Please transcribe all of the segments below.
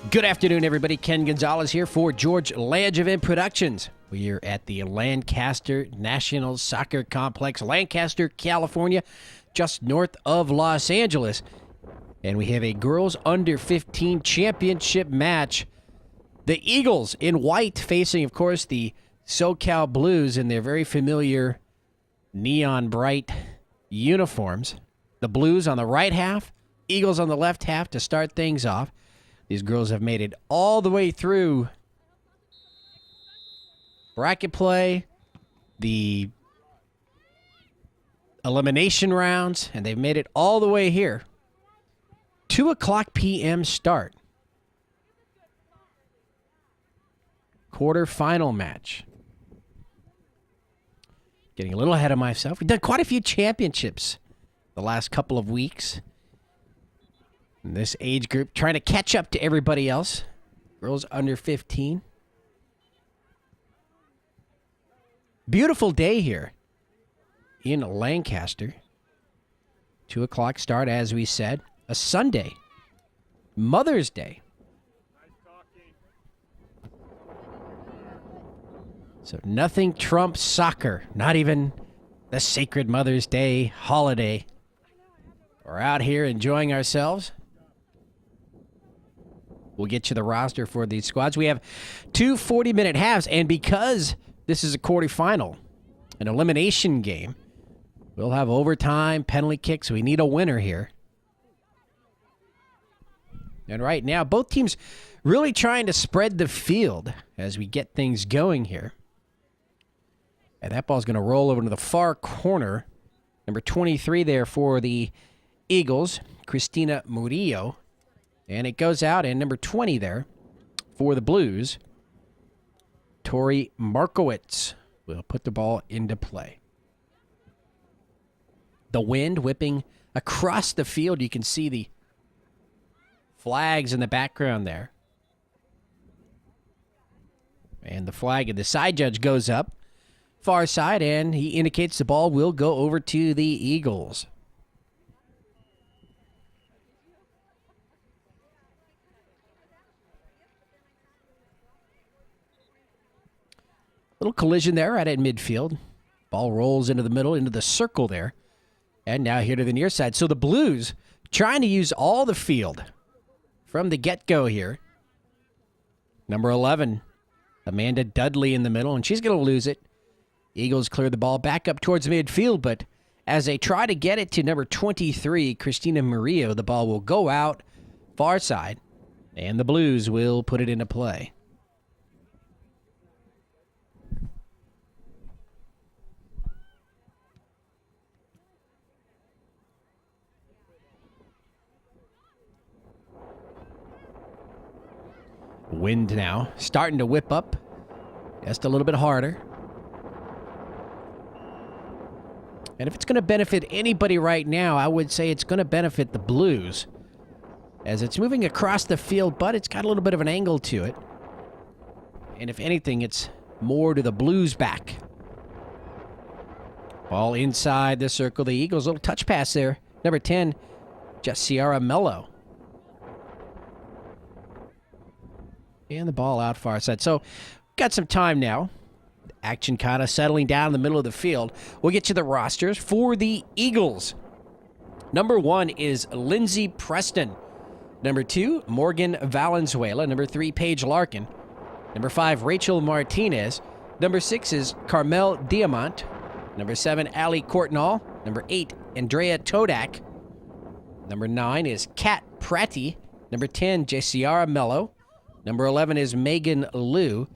Good afternoon, everybody. Ken Gonzalez here for George Langevin Productions. We are at the Lancaster National Soccer Complex, Lancaster, California, just north of Los Angeles. And we have a girls under 15 championship match. The Eagles in white facing, of course, the SoCal Blues in their very familiar neon bright uniforms. The Blues on the right half, Eagles on the left half to start things off. These girls have made it all the way through bracket play, the elimination rounds, and they've made it all the way here. 2:00 p.m. start. Quarterfinal match. Getting a little ahead of myself. We've done quite a few championships the last couple of weeks. In this age group, trying to catch up to everybody else. Girls under 15. Beautiful day here in Lancaster. 2:00 start, as we said. A Sunday. Mother's Day. So nothing trumps soccer. Not even the sacred Mother's Day holiday. We're out here enjoying ourselves. We'll get you the roster for these squads. We have two 40-minute halves, and because this is a quarterfinal, an elimination game, we'll have overtime, penalty kicks. We need a winner here. And right now, both teams really trying to spread the field as we get things going here. And that ball's going to roll over to the far corner. Number 23 there for the Eagles, Cristina Murillo. And it goes out, and number 20 there for the Blues, Tori Markowitz will put the ball into play. The wind whipping across the field. You can see the flags in the background there. And the flag of the side judge goes up, far side, and he indicates the ball will go over to the Eagles. Little collision there right at midfield. Ball rolls into the middle, into the circle there. And now here to the near side. So the Blues trying to use all the field from the get-go here. Number 11, Amanda Dudley in the middle, and she's going to lose it. Eagles clear the ball back up towards midfield, but as they try to get it to number 23, Cristina Murillo, the ball will go out far side, and the Blues will put it into play. Wind now starting to whip up just a little bit harder. And if it's going to benefit anybody right now, I would say it's going to benefit the Blues as it's moving across the field, but it's got a little bit of an angle to it. And if anything, it's more to the Blues' back. Ball inside the circle. The Eagles, little touch pass there. Number 10, Jessiara Mello. And the ball out far side. So, got some time now. Action kind of settling down in the middle of the field. We'll get you the rosters for the Eagles. Number 1 is Lindsay Preston. Number 2, Morgan Valenzuela. Number 3, Paige Larkin. Number 5, Rachel Martinez. Number 6 is Carmel Diamant. Number 7, Ali Courtnall. Number 8, Andrea Todak. Number 9 is Kat Pratty. Number 10, Jessiara Mello. Number 11 is Megan Liu.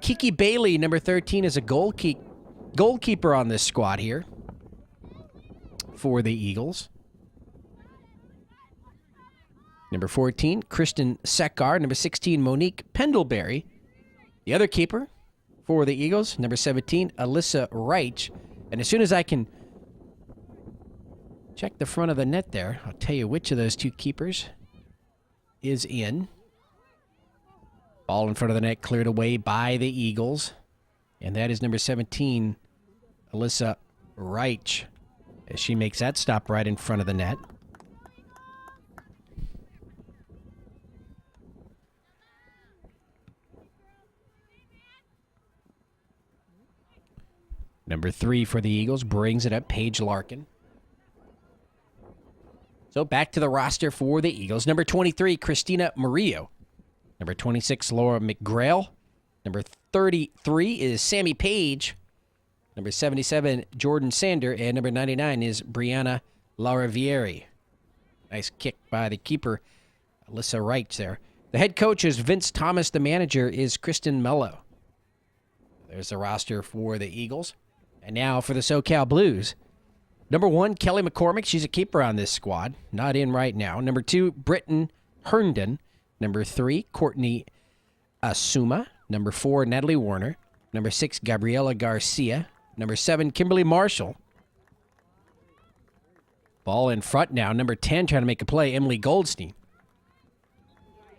Kiki Bailey, number 13, is a goalkeeper on this squad here for the Eagles. Number 14, Kristen Sekar. Number 16, Monique Pendlebury. The other keeper for the Eagles, number 17, Alyssa Reich. And as soon as I can check the front of the net there, I'll tell you which of those two keepers is in. Ball in front of the net cleared away by the Eagles. And that is number 17, Alyssa Reich, as she makes that stop right in front of the net. Number 3 for the Eagles brings it up, Paige Larkin. So back to the roster for the Eagles. Number 23, Christina Murillo. Number 26, Laura McGrail. Number 33 is Sammy Page. Number 77, Jordan Sander. And number 99 is Brianna Laravieri. Nice kick by the keeper, Alyssa Wright there. The head coach is Vince Thomas. The manager is Kristen Mello. There's the roster for the Eagles. And now for the SoCal Blues. Number 1, Kelly McCormick. She's a keeper on this squad. Not in right now. Number 2, Britton Herndon. Number 3, Courtney Asuma. Number 4, Natalie Warner. Number 6, Gabriela Garcia. Number 7, Kimberly Marshall. Ball in front now. Number 10 trying to make a play, Emily Goldstein.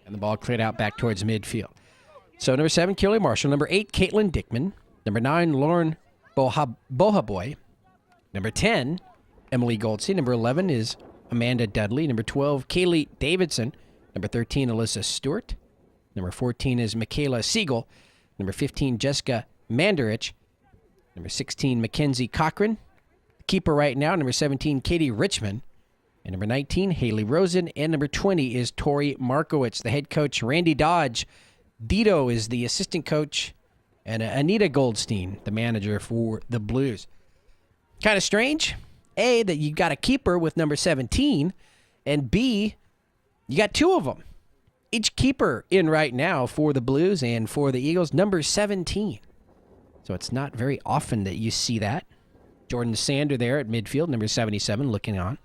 And the ball cleared out back towards midfield. So number 7, Kimberly Marshall. Number 8, Caitlin Dickman. Number 9, Lauren Bohaboy. Number 10, Emily Goldstein. Number 11 is Amanda Dudley. Number 12, Kaylee Davidson. Number 13, Alyssa Stewart. Number 14 is Michaela Siegel. Number 15, Jessica Mandarich. Number 16, Mackenzie Cochran. Keeper right now, number 17, Katie Richmond. And number 19, Haley Rosen. And number 20 is Tori Markowitz. The head coach, Randy Dodge. Dito is the assistant coach. And Anita Goldstein, the manager for the Blues. Kind of strange, A, that you got a keeper with number 17, and B, you got 2 of them. Each keeper in right now for the Blues and for the Eagles, number 17. So it's not very often that you see that. Jordan Sander there at midfield, number 77, looking on.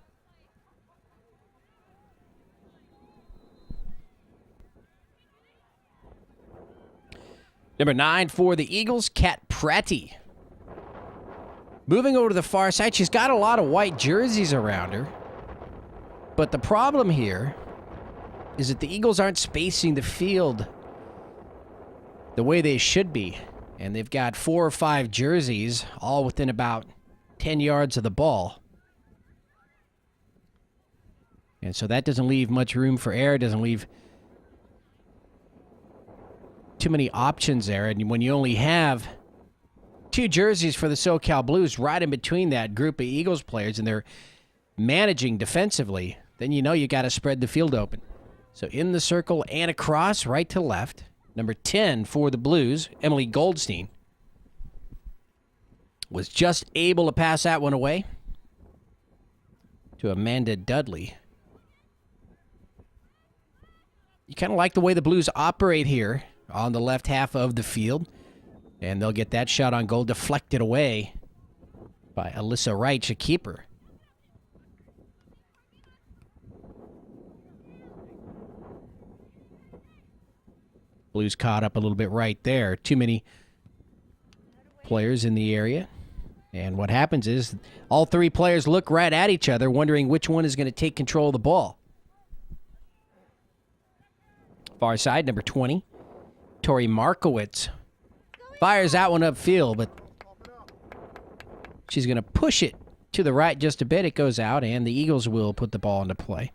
Number 9 for the Eagles, Kat Pratty. Moving over to the far side, she's got a lot of white jerseys around her. But the problem here is that the Eagles aren't spacing the field the way they should be. And they've got 4 or 5 jerseys, all within about 10 yards of the ball. And so that doesn't leave much room for error. It doesn't leave too many options there. And when you only have 2 jerseys for the SoCal Blues right in between that group of Eagles players, and they're managing defensively, then you know you got to spread the field open. So in the circle and across, right to left, number 10 for the Blues, Emily Goldstein, was just able to pass that one away to Amanda Dudley. You kind of like the way the Blues operate here on the left half of the field. And they'll get that shot on goal deflected away by Alyssa Wright, a keeper. Blues caught up a little bit right there. Too many players in the area. And what happens is all 3 players look right at each other, wondering which one is going to take control of the ball. Far side, number 20, Tori Markowitz. Fires that one upfield, but she's going to push it to the right just a bit. It goes out, and the Eagles will put the ball into play.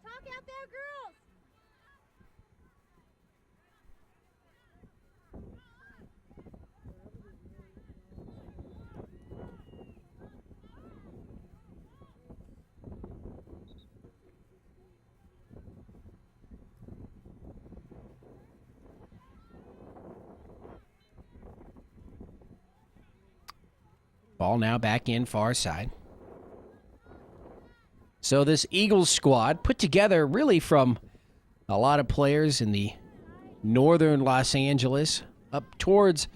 Talk out there, girls. Ball now back in far side. So this Eagles squad put together really from a lot of players in the northern Los Angeles up towards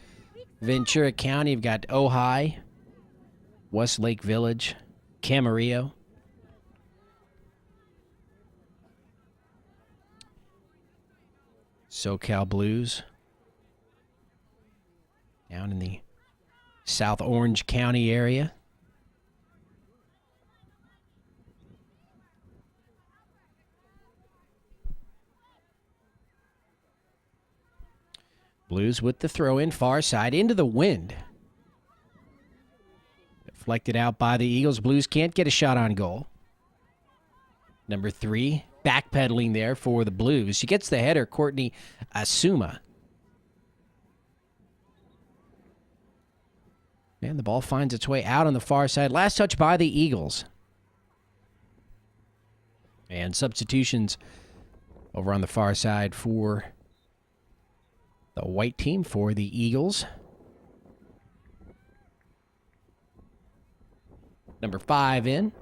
Ventura County. You've got Ojai, Westlake Village, Camarillo. SoCal Blues down in the South Orange County area. Blues with the throw in far side into the wind. Deflected out by the Eagles. Blues can't get a shot on goal. Number 3, backpedaling there for the Blues. She gets the header, Courtney Asuma. And the ball finds its way out on the far side. Last touch by the Eagles. And substitutions over on the far side for the white team for the Eagles. Number 5 in,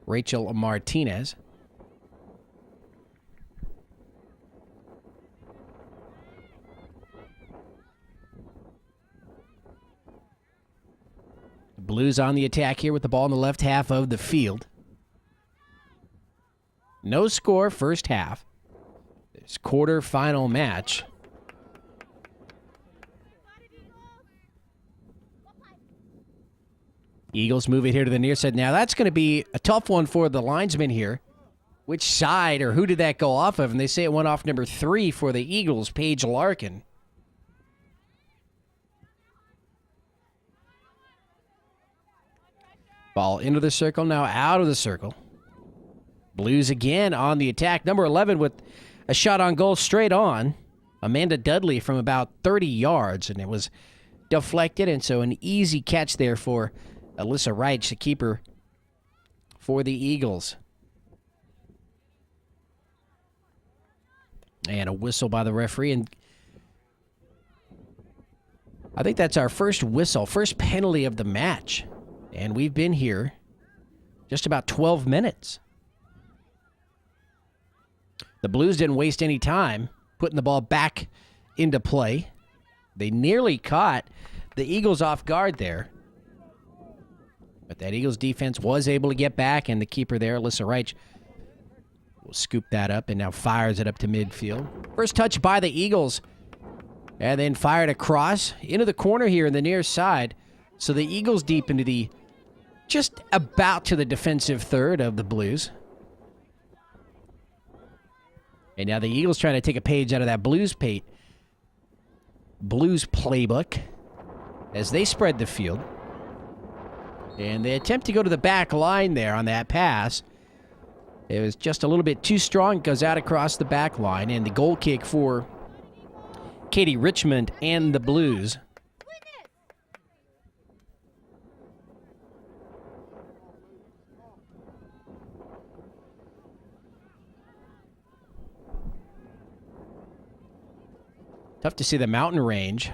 Rachel Martinez. The Blues on the attack here with the ball in the left half of the field. No score first half. This quarterfinal match. Eagles move it here to the near side. Now, that's going to be a tough one for the linesman here. Which side or who did that go off of? And they say it went off number 3 for the Eagles, Paige Larkin. Ball into the circle, now out of the circle. Blues again on the attack. Number 11 with a shot on goal straight on. Amanda Dudley from about 30 yards, and it was deflected, and so an easy catch there for Alyssa Wright, the keeper for the Eagles. And a whistle by the referee, and I think that's our first whistle, first penalty of the match. And we've been here just about 12 minutes. The Blues didn't waste any time putting the ball back into play. They nearly caught the Eagles off guard there. But that Eagles defense was able to get back, and the keeper there, Alyssa Reich, will scoop that up and now fires it up to midfield. First touch by the Eagles, and then fired across into the corner here in the near side. So the Eagles deep into the, just about to the defensive third of the Blues. And now the Eagles trying to take a page out of that Blues playbook as they spread the field. And they attempt to go to the back line there on that pass. It was just a little bit too strong. Goes out across the back line. And the goal kick for Katie Richmond and the Blues. Tough to see the mountain range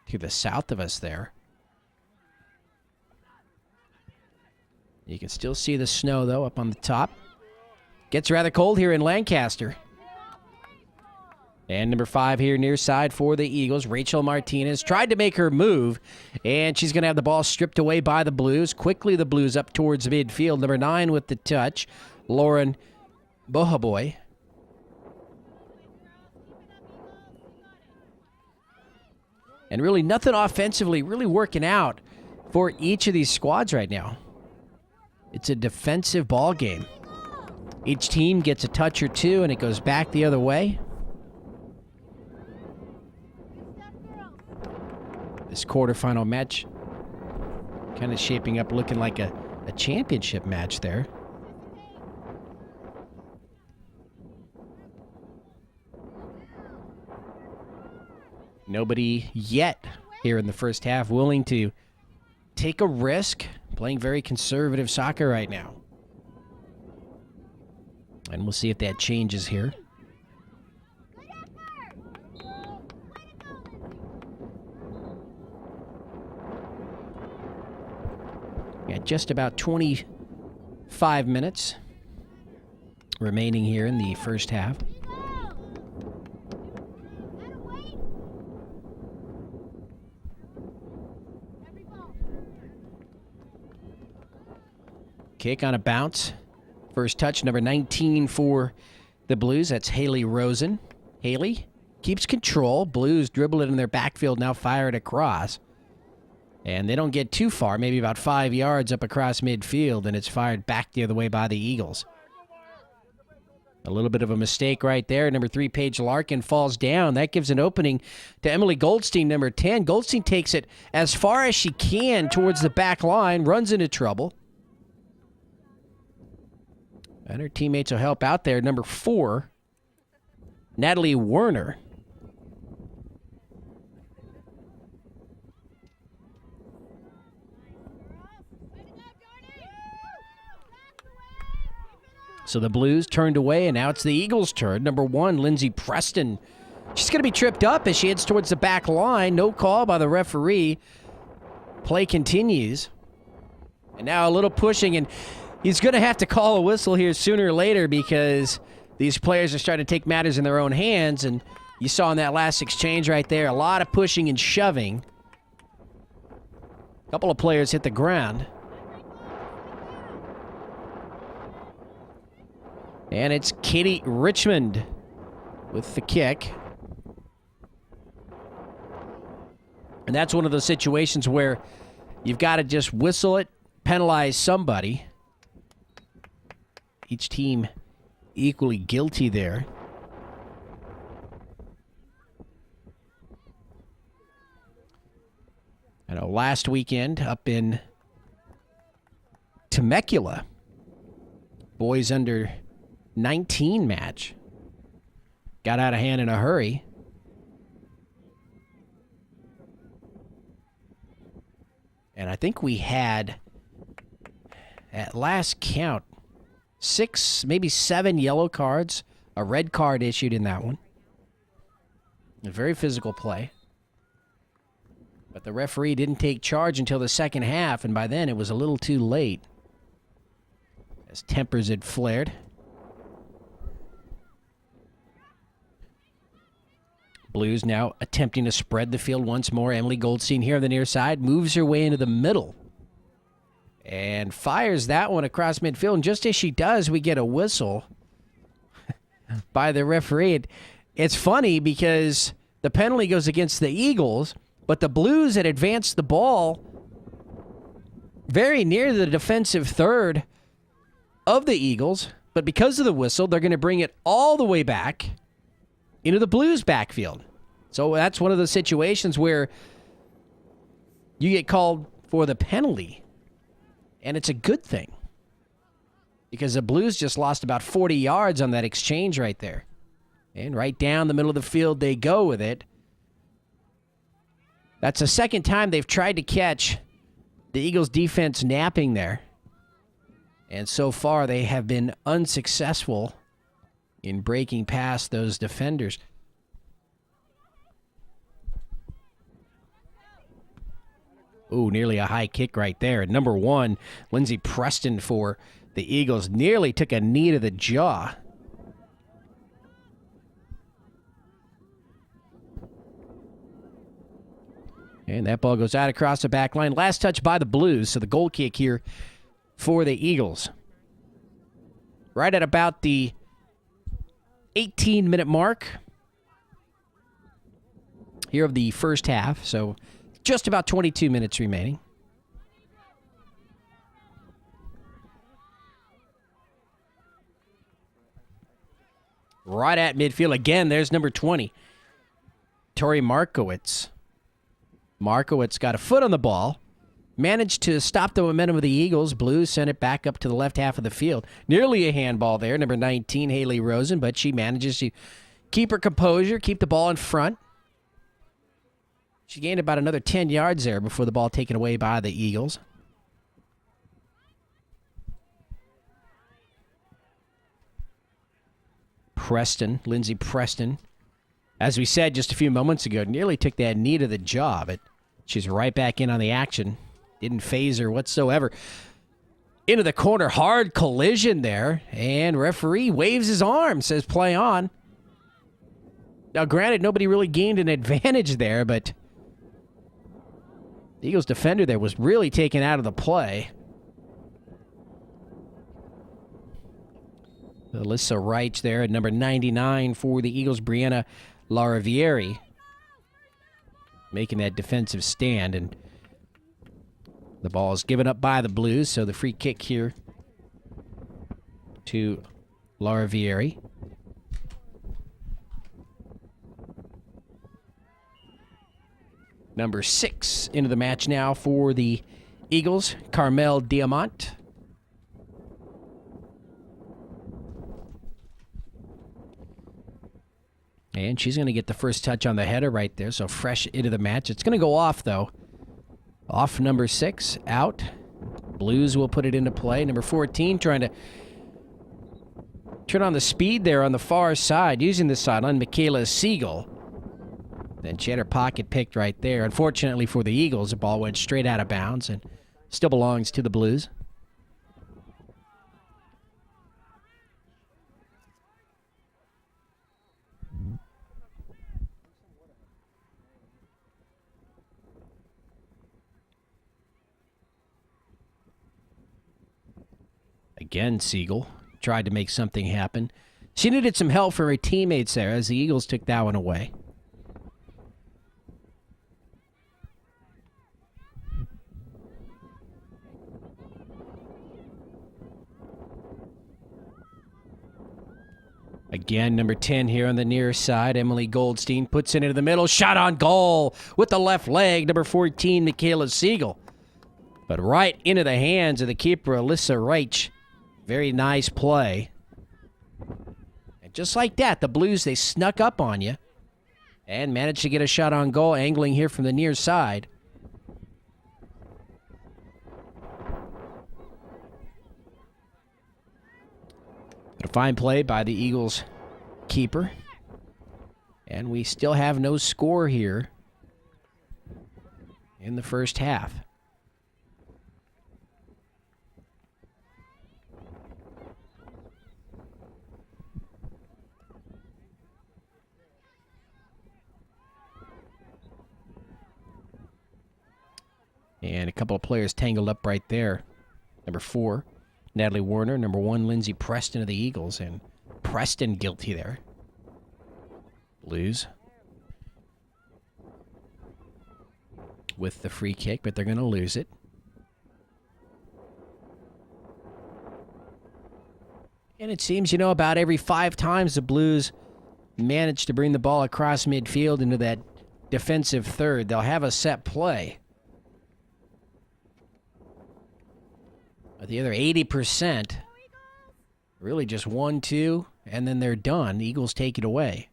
to the south of us there. You can still see the snow, though, up on the top. Gets rather cold here in Lancaster. And number 5 here near side for the Eagles, Rachel Martinez, tried to make her move, and she's going to have the ball stripped away by the Blues. Quickly, the Blues up towards midfield. Number 9 with the touch, Lauren Bohaboy. And really nothing offensively really working out for each of these squads right now. It's a defensive ball game. Each team gets a touch or two, and it goes back the other way. This quarterfinal match kind of shaping up looking like a championship match there. Nobody yet here in the first half willing to take a risk, playing very conservative soccer right now. And we'll see if that changes here. Got just about 25 minutes remaining here in the first half. Kick on a bounce. First touch, number 19 for the Blues. That's Haley Rosen. Haley keeps control. Blues dribble it in their backfield, now fire it across. And they don't get too far, maybe about 5 yards up across midfield, and it's fired back the other way by the Eagles. A little bit of a mistake right there. Number 3, Paige Larkin, falls down. That gives an opening to Emily Goldstein, number 10. Goldstein takes it as far as she can towards the back line, runs into trouble. And her teammates will help out there. Number 4, Natalie Werner. So the Blues turned away, and now it's the Eagles' turn. Number 1, Lindsey Preston. She's going to be tripped up as she heads towards the back line. No call by the referee. Play continues. And now a little pushing, and he's going to have to call a whistle here sooner or later because these players are starting to take matters in their own hands. And you saw in that last exchange right there, a lot of pushing and shoving. A couple of players hit the ground. And it's Katie Richmond with the kick. And that's one of those situations where you've got to just whistle it, penalize somebody. Each team equally guilty there. I know last weekend up in Temecula, boys under 19 match got out of hand in a hurry. And I think we had, at last count, 6, maybe 7 yellow cards, a red card issued in that one. A very physical play. But the referee didn't take charge until the second half, and by then it was a little too late, as tempers had flared. Blues now attempting to spread the field once more. Emily Goldstein here on the near side moves her way into the middle and fires that one across midfield. And just as she does, we get a whistle by the referee. It's funny because the penalty goes against the Eagles, but the Blues had advanced the ball very near the defensive third of the Eagles. But because of the whistle, they're going to bring it all the way back into the Blues backfield. So that's one of those situations where you get called for the penalty, and it's a good thing because the Blues just lost about 40 yards on that exchange right there. And right down the middle of the field they go with it. That's the second time they've tried to catch the Eagles defense napping there. And so far they have been unsuccessful in breaking past those defenders. Ooh, nearly a high kick right there. And number 1, Lindsey Preston for the Eagles, nearly took a knee to the jaw. And that ball goes out across the back line. Last touch by the Blues, so the goal kick here for the Eagles. Right at about the 18-minute mark here of the first half, so just about 22 minutes remaining. Right at midfield again, there's number 20, Tori Markowitz. Markowitz got a foot on the ball, managed to stop the momentum of the Eagles. Blues sent it back up to the left half of the field. Nearly a handball there, number 19, Haley Rosen, but she manages to keep her composure, keep the ball in front. She gained about another 10 yards there before the ball taken away by the Eagles. Preston, Lindsey Preston, as we said just a few moments ago, nearly took that knee to the jaw, but she's right back in on the action. Didn't phase her whatsoever. Into the corner, hard collision there, and referee waves his arm, says play on. Now, granted, nobody really gained an advantage there, but the Eagles defender there was really taken out of the play. Alyssa Wright there at number 99 for the Eagles, Brianna Laravieri, making that defensive stand, and the ball is given up by the Blues, so the free kick here to Laravieri. Number 6 into the match now for the Eagles, Carmel Diamant. And she's going to get the first touch on the header right there, so fresh into the match. It's going to go off, though. Off number 6, out. Blues will put it into play. Number 14 trying to turn on the speed there on the far side, using the sideline, Michaela Siegel. Then she had her pocket picked right there. Unfortunately for the Eagles, the ball went straight out of bounds and still belongs to the Blues. Again, Siegel tried to make something happen. She needed some help from her teammates there as the Eagles took that one away. Again, number 10 here on the near side. Emily Goldstein puts it into the middle. Shot on goal with the left leg. Number 14, Michaela Siegel. But right into the hands of the keeper, Alyssa Reich. Very nice play. And just like that, the Blues, they snuck up on you and managed to get a shot on goal, angling here from the near side. But a fine play by the Eagles keeper. And we still have no score here in the first half. And a couple of players tangled up right there. Number 4, Natalie Warner. Number 1, Lindsay Preston of the Eagles. And Preston guilty there. Blues with the free kick, but they're going to lose it. And it seems, about every 5 times the Blues manage to bring the ball across midfield into that defensive third, they'll have a set play. The other 80%, really just 1, 2, and then they're done. The Eagles take it away.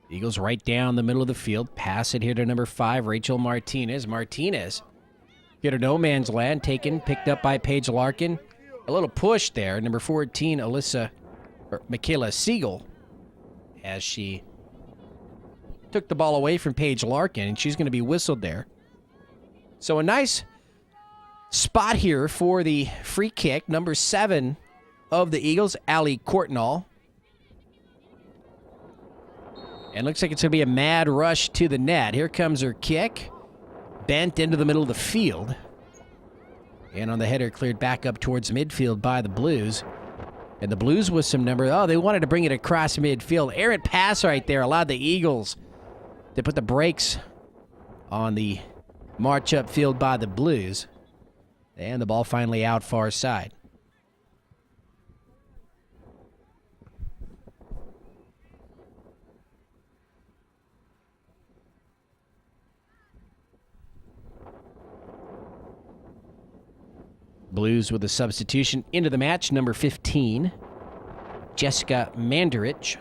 Eagles right down the middle of the field. Pass it here to number 5, Rachel Martinez. Martinez get a no man's land, picked up by Paige Larkin. A little push there. Number 14, Michaela Siegel, as she took the ball away from Paige Larkin, and she's going to be whistled there. So a nice spot here for the free kick. Number 7 of the Eagles, Allie Courtnall. And looks like it's going to be a mad rush to the net. Here comes her kick. Bent into the middle of the field. And on the header, cleared back up towards midfield by the Blues. And the Blues with some number. Oh, they wanted to bring it across midfield. Errant pass right there allowed the Eagles to put the brakes on the march upfield by the Blues. And the ball finally out far side. Blues with a substitution into the match. Number 15, Jessica Mandarich.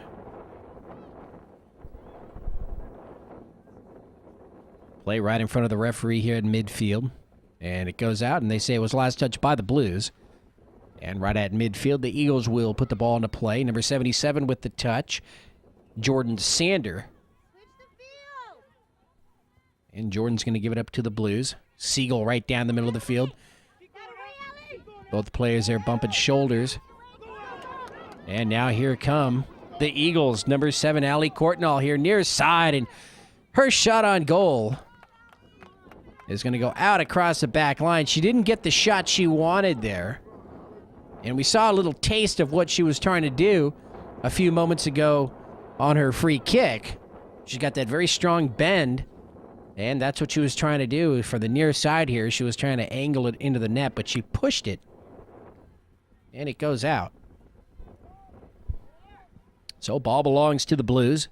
Play right in front of the referee here at midfield. And it goes out, and they say it was last touch by the Blues. And right at midfield, the Eagles will put the ball into play. Number 77 with the touch, Jordan Sander. And Jordan's going to give it up to the Blues. Siegel right down the middle of the field. Both players there bumping shoulders. And now here come the Eagles. Number 7, Allie Courtnall here near side. And her shot on goal is going to go out across the back line. She didn't get the shot she wanted there. And we saw a little taste of what she was trying to do a few moments ago on her free kick. She's got that very strong bend. And that's what she was trying to do for the near side here. She was trying to angle it into the net, but she pushed it. And it goes out. So ball belongs to the Blues.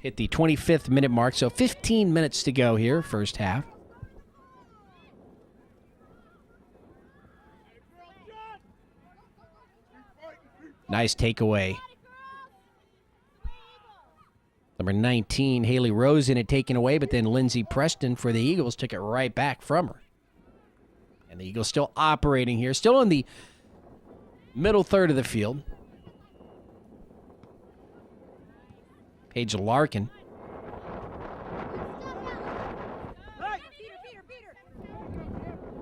Hit the 25th minute mark, so 15 minutes to go here, first half. Nice takeaway. Number 19, Haley Rosen had taken away, but then Lindsey Preston for the Eagles took it right back from her. And the Eagles still operating here, still in the middle third of the field. Paige Larkin.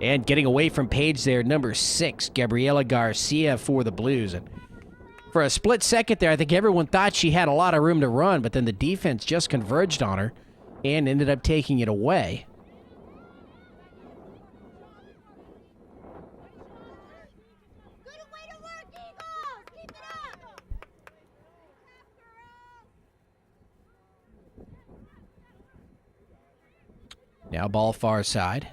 And getting away from Paige there, number 6, Gabriela Garcia for the Blues. And for a split second there, I think everyone thought she had a lot of room to run, but then the defense just converged on her and ended up taking it away. Good way to work, Eagles! Keep it up! Now ball far side.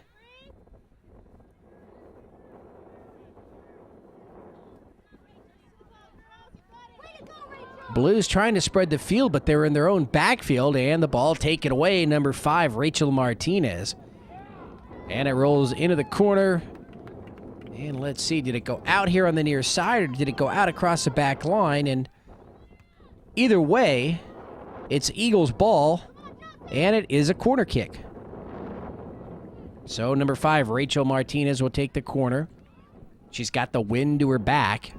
Blues trying to spread the field, but they're in their own backfield, and the ball taken away. Number 5, Rachel Martinez. And it rolls into the corner. And let's see, did it go out here on the near side, or did it go out across the back line? And either way, it's Eagles' ball, and it is a corner kick. So number 5, Rachel Martinez will take the corner. She's got the wind to her back.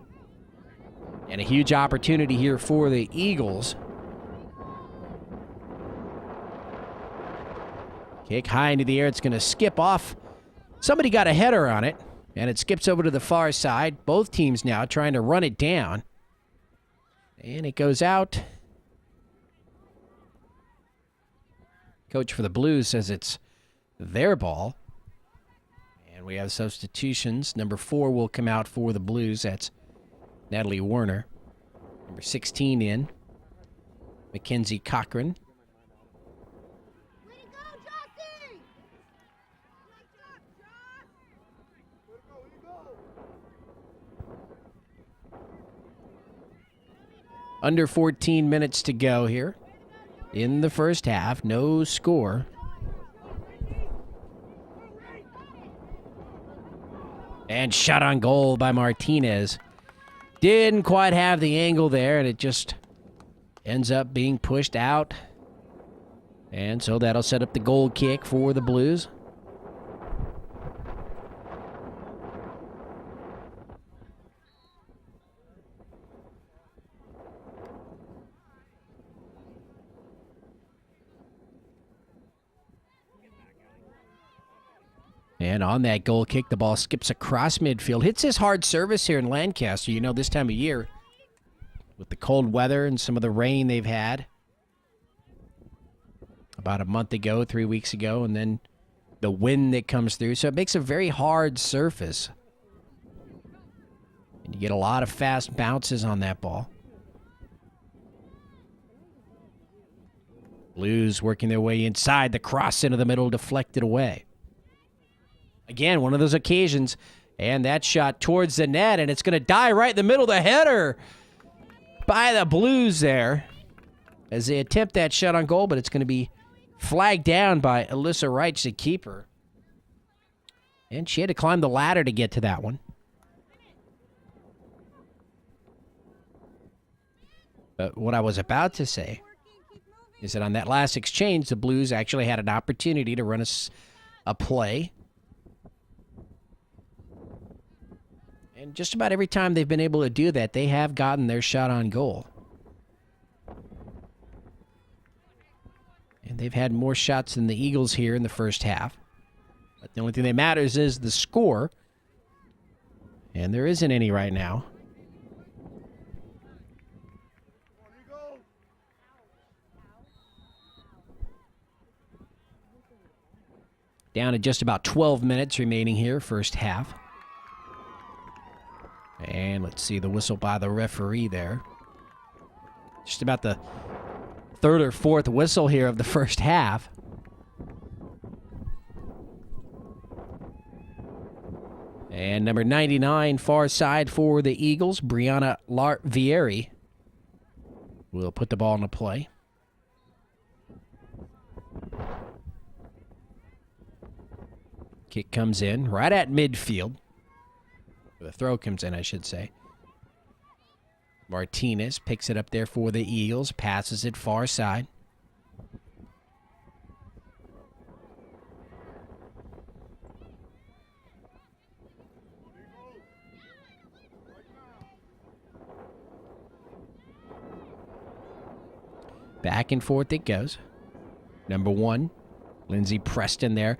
And a huge opportunity here for the Eagles. Kick high into the air. It's going to skip off. Somebody got a header on it, and it skips over to the far side. Both teams now trying to run it down. And it goes out. Coach for the Blues says it's their ball. And we have substitutions. Number 4 will come out for the Blues. That's Natalie Werner. Number 16 in. Mackenzie Cochran. Way to go, Jossie! Under 14 minutes to go here in the first half. No score. And shot on goal by Martinez. Didn't quite have the angle there, and it just ends up being pushed out. And so that'll set up the goal kick for the Blues. And on that goal kick, the ball skips across midfield. Hits his hard service here in Lancaster. You know, this time of year, with the cold weather and some of the rain they've had. About a month ago, 3 weeks ago, and then the wind that comes through. So it makes a very hard surface. And you get a lot of fast bounces on that ball. Blues working their way inside. The cross into the middle, deflected away. Again, one of those occasions, and that shot towards the net, and it's going to die right in the middle. The header by the Blues there as they attempt that shot on goal, but it's going to be flagged down by Alyssa Reich, the keeper. And she had to climb the ladder to get to that one. But what I was about to say is that on that last exchange, the Blues actually had an opportunity to run a play. And just about every time they've been able to do that, they have gotten their shot on goal. And they've had more shots than the Eagles here in the first half. But the only thing that matters is the score. And there isn't any right now. Down to just about 12 minutes remaining here, first half. And let's see the whistle by the referee there. Just about the third or fourth whistle here of the first half. And number 99, far side for the Eagles, Brianna Vieri will put the ball into play. Kick comes in right at midfield. The throw comes in, I should say. Martinez picks it up there for the Eagles, passes it far side. Back and forth it goes. Number 1, Lindsey Preston there.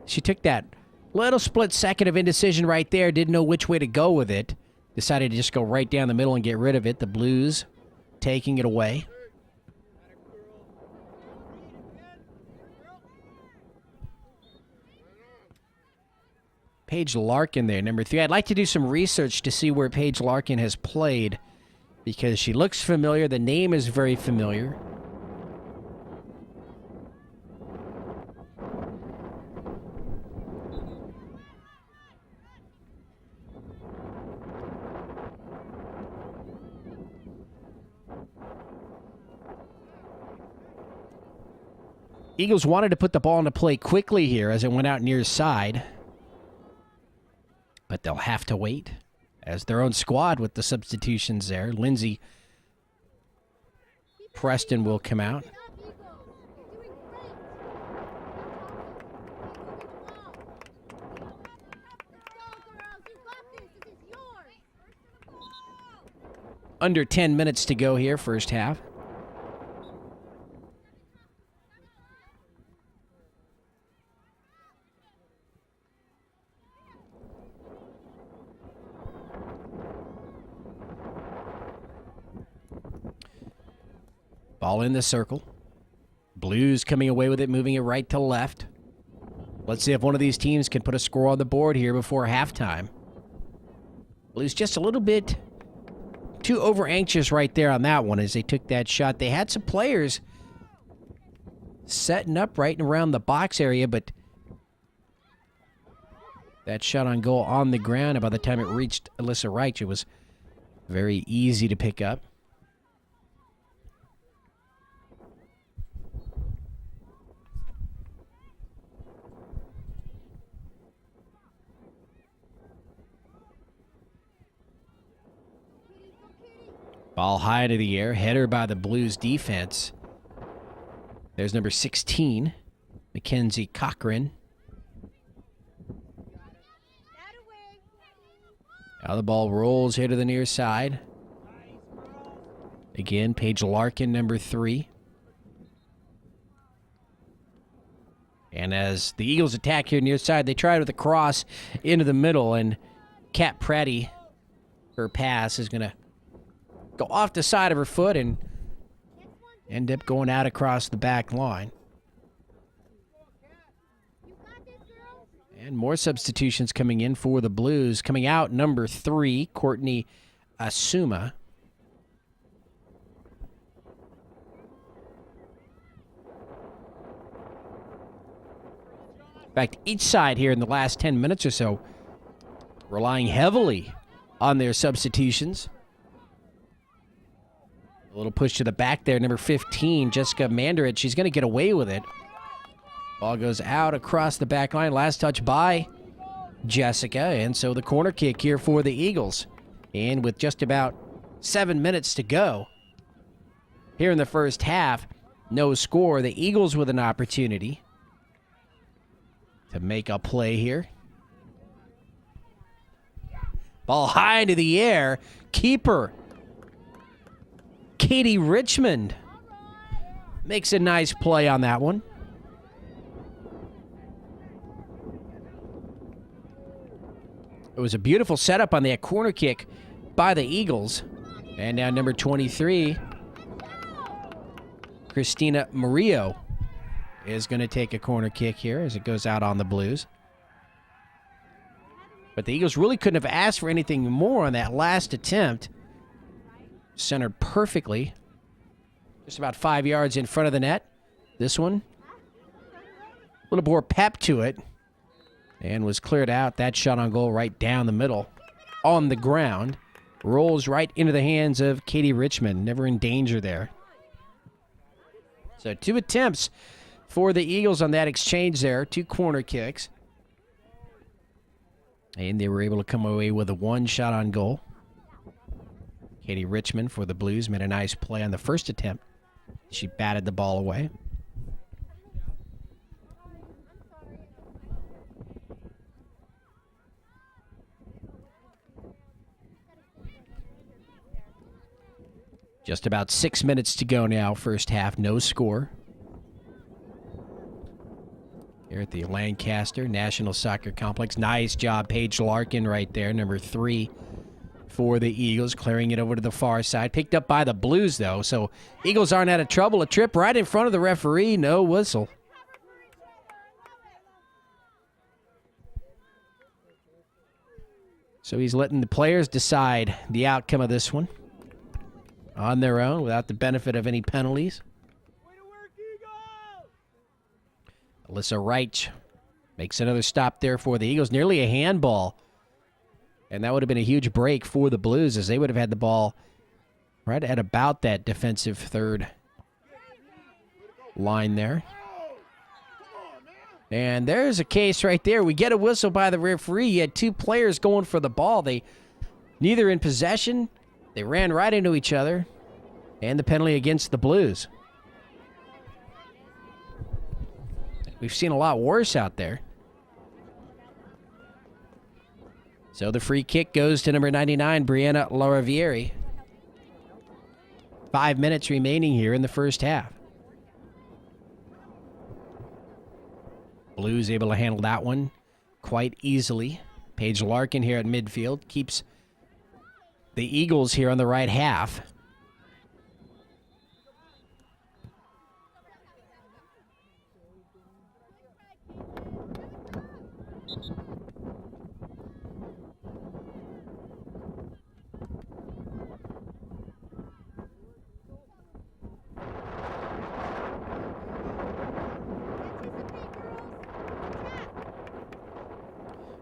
She took that little split second of indecision right there. Didn't know which way to go with it. Decided to just go right down the middle and get rid of it. The Blues taking it away. Paige Larkin there, number 3. I'd like to do some research to see where Paige Larkin has played because she looks familiar. The name is very familiar. Eagles wanted to put the ball into play quickly here as it went out near side. But they'll have to wait as their own squad with the substitutions there. Lindsey Preston will come out. Under 10 minutes to go here, first half. Ball in the circle. Blues coming away with it, moving it right to left. Let's see if one of these teams can put a score on the board here before halftime. Blues just a little bit too over-anxious right there on that one as they took that shot. They had some players setting up right and around the box area, but that shot on goal on the ground, and by the time it reached Alyssa Reich, it was very easy to pick up. Ball high into the air. Header by the Blues defense. There's number 16, Mackenzie Cochran. Now the ball rolls here to the near side. Again, Paige Larkin, number 3. And as the Eagles attack here near side, they try with a cross into the middle, and Kat Pratty, her pass is going to go off the side of her foot and end up going out across the back line. And more substitutions coming in for the Blues. Coming out, number 3, Courtney Asuma. In fact, each side here in the last 10 minutes or so relying heavily on their substitutions. A little push to the back there, number 15, Jessica Mandarich. She's going to get away with it. Ball goes out across the back line. Last touch by Jessica, and so the corner kick here for the Eagles. And with just about 7 minutes to go here in the first half, no score. The Eagles with an opportunity to make a play here. Ball high into the air. Keeper Katie Richmond makes a nice play on that one. It was a beautiful setup on that corner kick by the Eagles. And now number 23, Christina Murillo, is going to take a corner kick here as it goes out on the Blues. But the Eagles really couldn't have asked for anything more on that last attempt. Centered perfectly. Just about 5 yards in front of the net. This one, a little more pep to it. And was cleared out. That shot on goal right down the middle. On the ground. Rolls right into the hands of Katie Richmond. Never in danger there. So 2 attempts for the Eagles on that exchange there. 2 corner kicks. And they were able to come away with a 1 shot on goal. Katie Richmond for the Blues made a nice play on the first attempt. She batted the ball away. Just about 6 minutes to go now, first half, no score. Here at the Lancaster National Soccer Complex. Nice job, Paige Larkin right there, number 3 for the Eagles, clearing it over to the far side. Picked up by the Blues, though, so Eagles aren't out of trouble. A trip right in front of the referee, no whistle. So he's letting the players decide the outcome of this one on their own without the benefit of any penalties. Alyssa Wright makes another stop there for the Eagles. Nearly a handball. And that would have been a huge break for the Blues as they would have had the ball right at about that defensive third line there. And there's a case right there. We get a whistle by the referee. You had 2 players going for the ball. They neither in possession. They ran right into each other. And the penalty against the Blues. We've seen a lot worse out there. So the free kick goes to number 99, Brianna Laravieri. 5 minutes remaining here in the first half. Blues able to handle that one quite easily. Paige Larkin here at midfield keeps the Eagles here on the right half.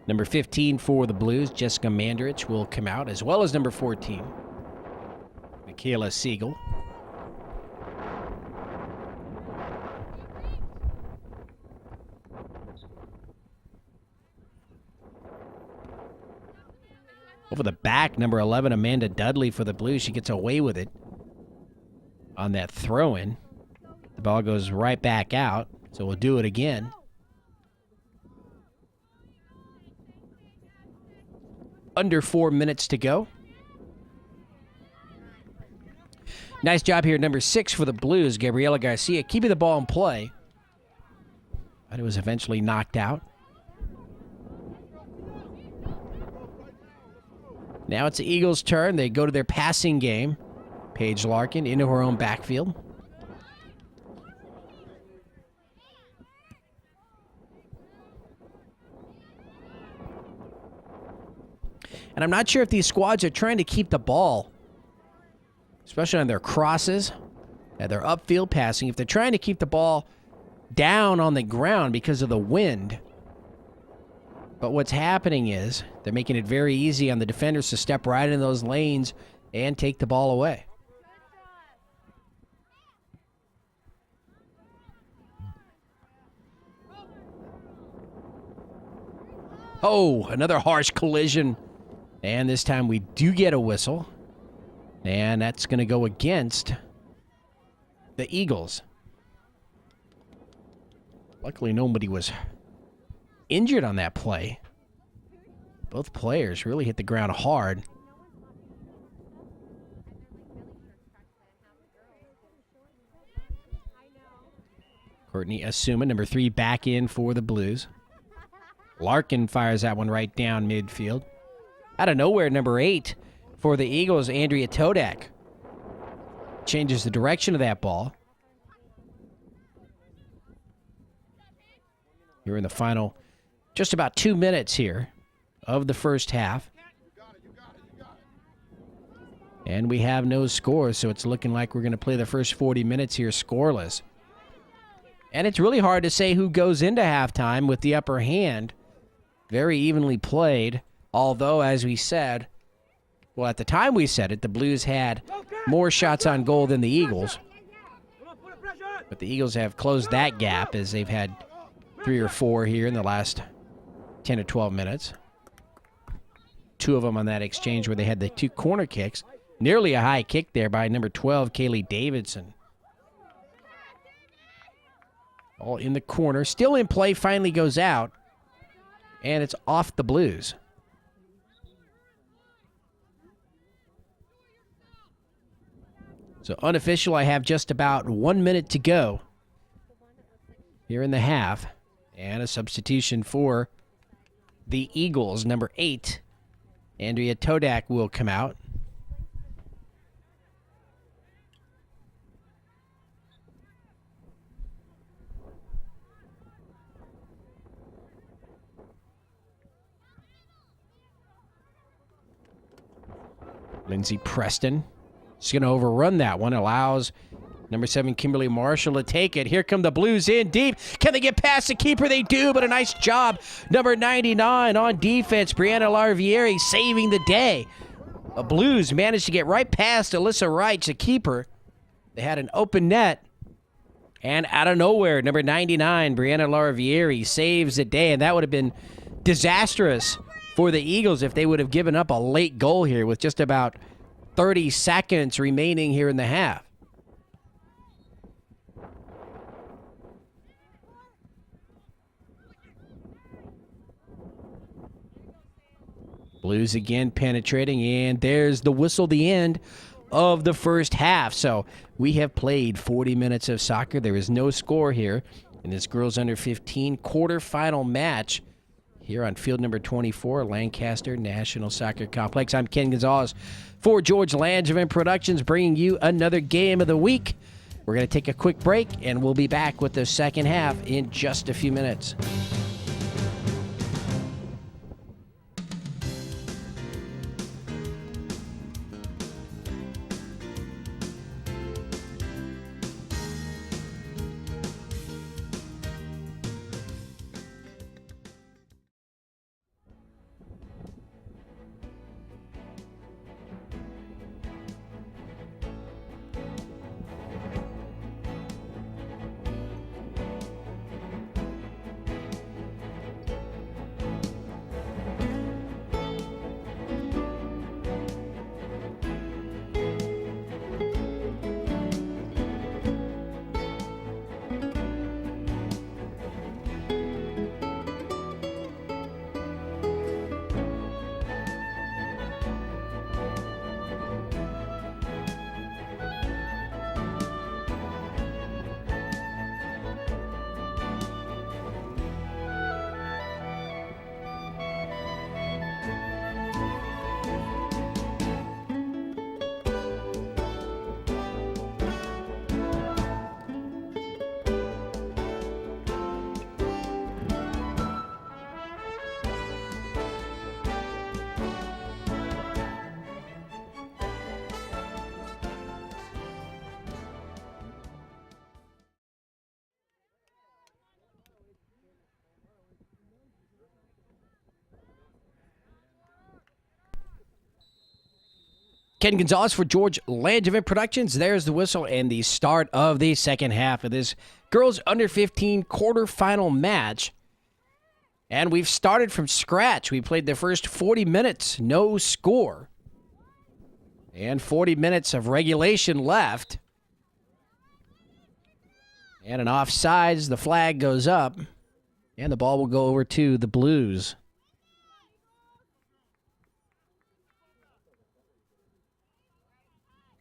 Number 15 for the Blues, Jessica Mandrich, will come out, as well as number 14, Michaela Siegel. Over the back, number 11, Amanda Dudley for the Blues. She gets away with it on that throw-in. The ball goes right back out, so we'll do it again. Under 4 minutes to go. Nice job here, number 6 for the Blues, Gabriela Garcia, keeping the ball in play. But it was eventually knocked out. Now it's the Eagles' turn. They go to their passing game. Paige Larkin into her own backfield. And I'm not sure if these squads are trying to keep the ball, especially on their crosses, and their upfield passing, if they're trying to keep the ball down on the ground because of the wind. But what's happening is they're making it very easy on the defenders to step right in those lanes and take the ball away. Oh, another harsh collision. And this time we do get a whistle. And that's going to go against the Eagles. Luckily, nobody was injured on that play. Both players really hit the ground hard. Courtney Asuma, number 3, back in for the Blues. Larkin fires that one right down midfield. Out of nowhere, number 8 for the Eagles, Andrea Todak, changes the direction of that ball. You're in the final just about 2 minutes here of the first half. And we have no scores, so it's looking like we're going to play the first 40 minutes here scoreless. And it's really hard to say who goes into halftime with the upper hand. Very evenly played. Although, as we said, well, at the time we said it, the Blues had more shots on goal than the Eagles. But the Eagles have closed that gap as they've had 3 or 4 here in the last 10 or 12 minutes. 2 of them on that exchange where they had the 2 corner kicks. Nearly a high kick there by number 12, Kaylee Davidson. All in the corner. Still in play, finally goes out. And it's off the Blues. So unofficial, I have just about 1 minute to go here in the half. And a substitution for the Eagles. Number 8, Andrea Todak will come out. Lindsey Preston. She's going to overrun that one. Allows number 7, Kimberly Marshall, to take it. Here come the Blues in deep. Can they get past the keeper? They do, but a nice job. Number 99 on defense, Brianna Larvieri, saving the day. The Blues managed to get right past Alyssa Wright, the keeper. They had an open net. And out of nowhere, number 99, Brianna Larvieri, saves the day. And that would have been disastrous for the Eagles if they would have given up a late goal here with just about 30 seconds remaining here in the half. Blues again penetrating, and there's the whistle, the end of the first half. So we have played 40 minutes of soccer. There is no score here in this girls under 15 quarterfinal match here on field number 24, Lancaster National Soccer Complex. I'm Ken Gonzalez for George Langevin Productions, bringing you another game of the week. We're going to take a quick break, and we'll be back with the second half in just a few minutes. Ken Gonzalez for George Langevin Productions. There's the whistle and the start of the second half of this girls under 15 quarterfinal match. And we've started from scratch. We played the first 40 minutes, no score. And 40 minutes of regulation left. And an offsides, the flag goes up. And the ball will go over to the Blues.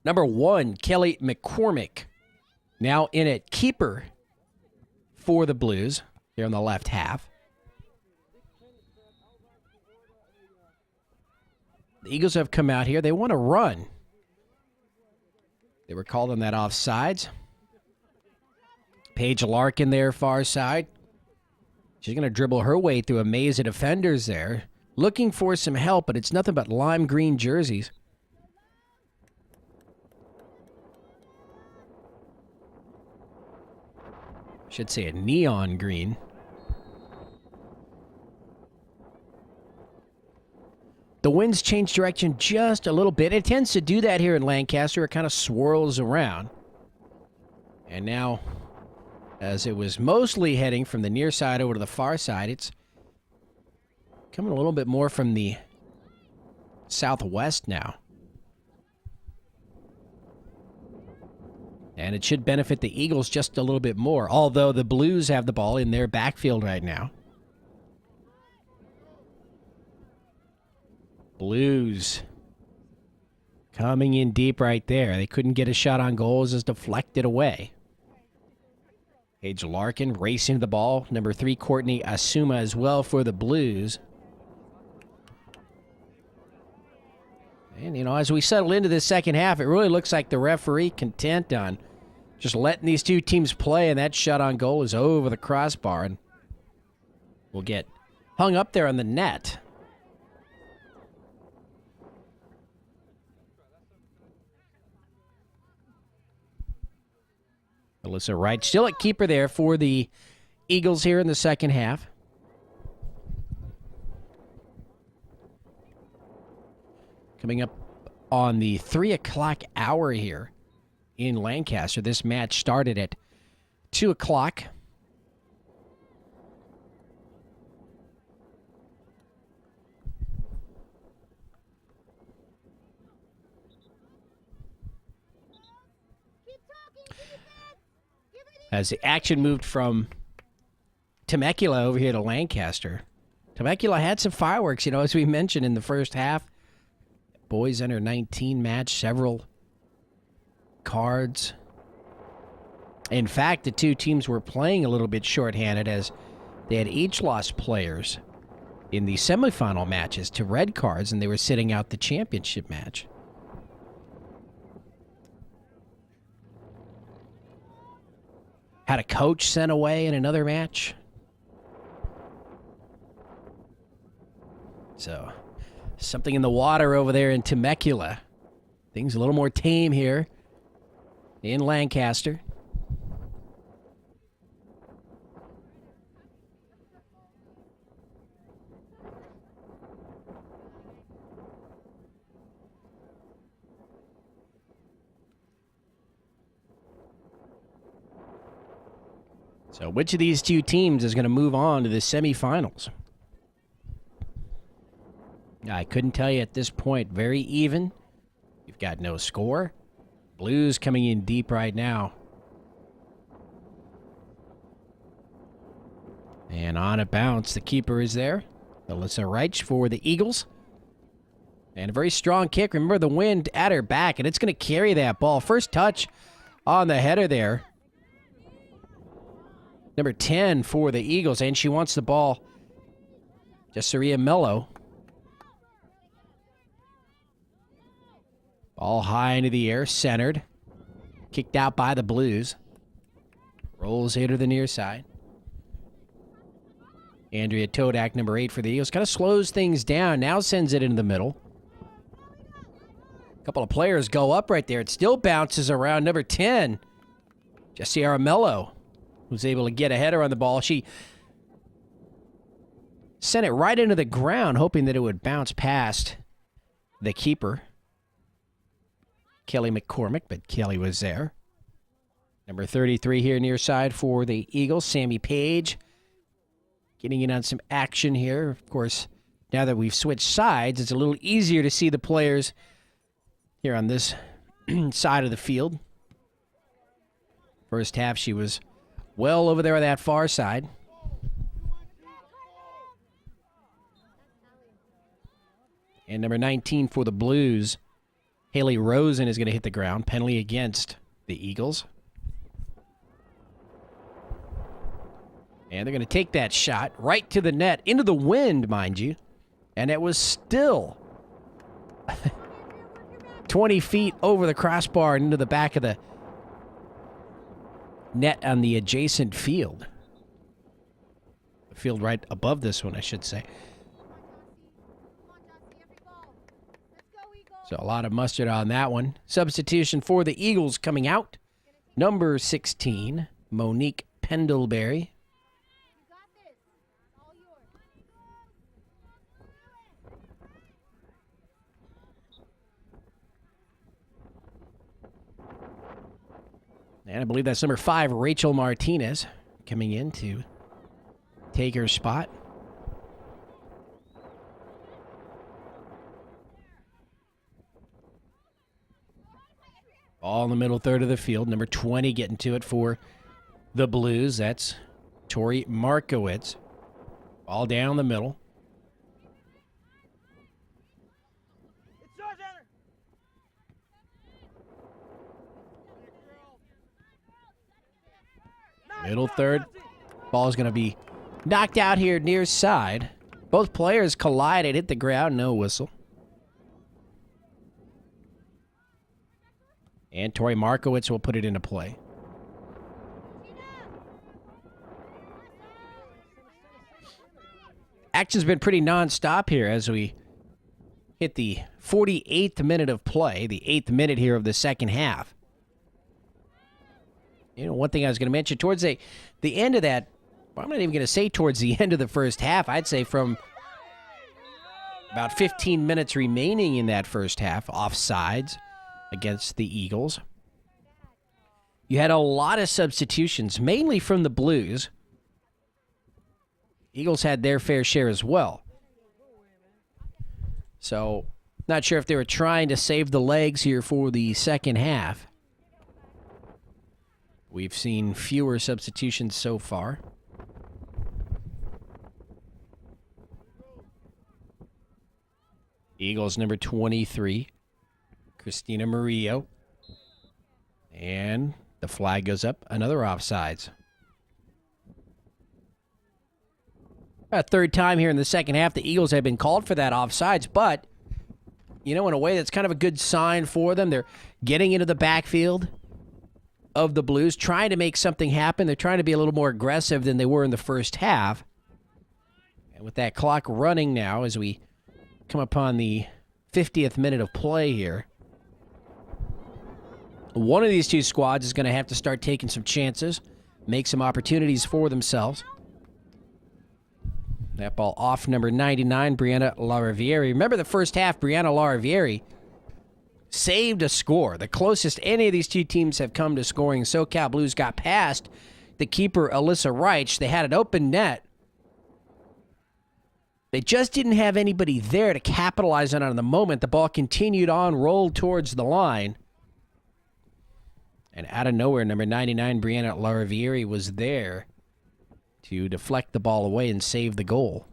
Number 1, Kelly McCormick, now in at keeper for the Blues here on the left half. The Eagles have come out here. They want to run. They were called on that offsides. Paige Larkin there, far side. She's going to dribble her way through a maze of defenders there, looking for some help, but it's nothing but lime green jerseys. Should say a neon green. The winds change direction just a little bit. It tends to do that here in Lancaster. It kind of swirls around. And now, as it was mostly heading from the near side over to the far side, it's coming a little bit more from the southwest now. And it should benefit the Eagles just a little bit more, although the Blues have the ball in their backfield right now. Blues coming in deep right there. They couldn't get a shot on goal. It was just deflected away. Paige Larkin racing to the ball. Number 3, Courtney Asuma as well for the Blues. And, as we settle into this second half, it really looks like the referee content on just letting these two teams play, and that shot on goal is over the crossbar and will get hung up there on the net. Alyssa Wright still at keeper there for the Eagles here in the second half. Coming up on the 3 o'clock hour here in Lancaster. This match started at 2 o'clock. As the action moved from Temecula over here to Lancaster. Temecula had some fireworks, as we mentioned in the first half. Boys under 19 match, several cards. In fact, the two teams were playing a little bit shorthanded as they had each lost players in the semifinal matches to red cards, and they were sitting out the championship match. Had a coach sent away in another match. So, something in the water over there in Temecula. Things a little more tame here in Lancaster. So which of these two teams is going to move on to the semifinals? I couldn't tell you at this point. Very even. You've got no score. Blues coming in deep right now. And on a bounce, the keeper is there. Alyssa Wright for the Eagles. And a very strong kick. Remember the wind at her back, and it's going to carry that ball. First touch on the header there. Number 10 for the Eagles, and she wants the ball. Jessaria Mello. Ball high into the air, centered. Kicked out by the Blues. Rolls here to the near side. Andrea Todak, number 8 for the Eagles. Kind of slows things down. Now sends it into the middle. A couple of players go up right there. It still bounces around. Number 10, Jessiara Mello, was able to get a header on the ball. She sent it right into the ground, hoping that it would bounce past the keeper, Kelly McCormick, but Kelly was there. Number 33 here near side for the Eagles, Sammy Page, getting in on some action here. Of course, now that we've switched sides, it's a little easier to see the players here on this side of the field. First half, she was well over there on that far side. And number 19 for the Blues, Haley Rosen, is going to hit the ground. Penalty against the Eagles. And they're going to take that shot right to the net, into the wind, mind you. And it was still 20 feet over the crossbar and into the back of the net on the adjacent field. The field right above this one, I should say. So a lot of mustard on that one. Substitution for the Eagles coming out. Number 16, Monique Pendlebury. And I believe that's number 5, Rachel Martinez, coming in to take her spot. Ball in the middle third of the field. Number 20 getting to it for the Blues. That's Tori Markowitz. Ball down the middle. Middle third. Ball is going to be knocked out here near side. Both players collided, hit the ground, no whistle. And Tori Markowitz will put it into play. Action's been pretty non-stop here as we hit the 48th minute of play, the 8th minute here of the second half. You know, one thing I was going to mention, towards the end of that, well, I'm not even going to say towards the end of the first half. I'd say from about 15 minutes remaining in that first half, offsides against the Eagles. You had a lot of substitutions, mainly from the Blues. Eagles had their fair share as well. So, not sure if they were trying to save the legs here for the second half. We've seen fewer substitutions so far. Eagles number 23, Christina Murillo. And the flag goes up, another offsides. A third time here in the second half, the Eagles have been called for that offsides, but, you know, in a way that's kind of a good sign for them. They're getting into the backfield of the Blues, trying to make something happen. They're trying to be a little more aggressive than they were in the first half. And with that clock running now as we come upon the 50th minute of play here, one of these two squads is going to have to start taking some chances, make some opportunities for themselves. That ball off number 99, Brianna Larivieri. Remember the first half, Brianna Larivieri saved a score. The closest any of these two teams have come to scoring. SoCal Blues got past the keeper, Alyssa Reich. They had an open net. They just didn't have anybody there to capitalize on it in the moment. The ball continued on, rolled towards the line. And out of nowhere, number 99, Brianna Larivieri, was there to deflect the ball away and save the goal.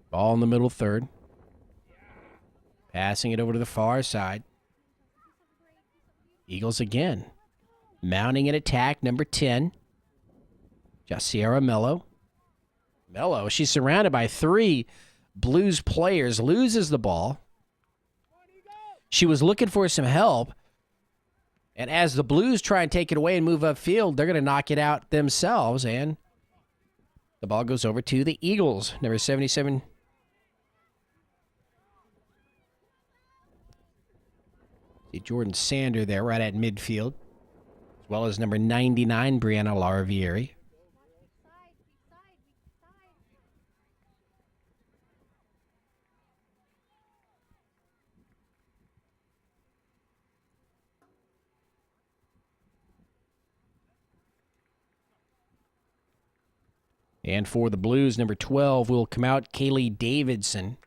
Ball in the middle third. Passing it over to the far side. Eagles again. Mounting an attack, number 10. Jaciara Mello. Mello, she's surrounded by 3 Blues players, loses the ball. She was looking for some help. And as the Blues try and take it away and move upfield, they're going to knock it out themselves. And the ball goes over to the Eagles. Number 77. See Jordan Sander there right at midfield. As well as number 99, Brianna Larivieri. And for the Blues, number 12 will come out, Kaylee Davidson.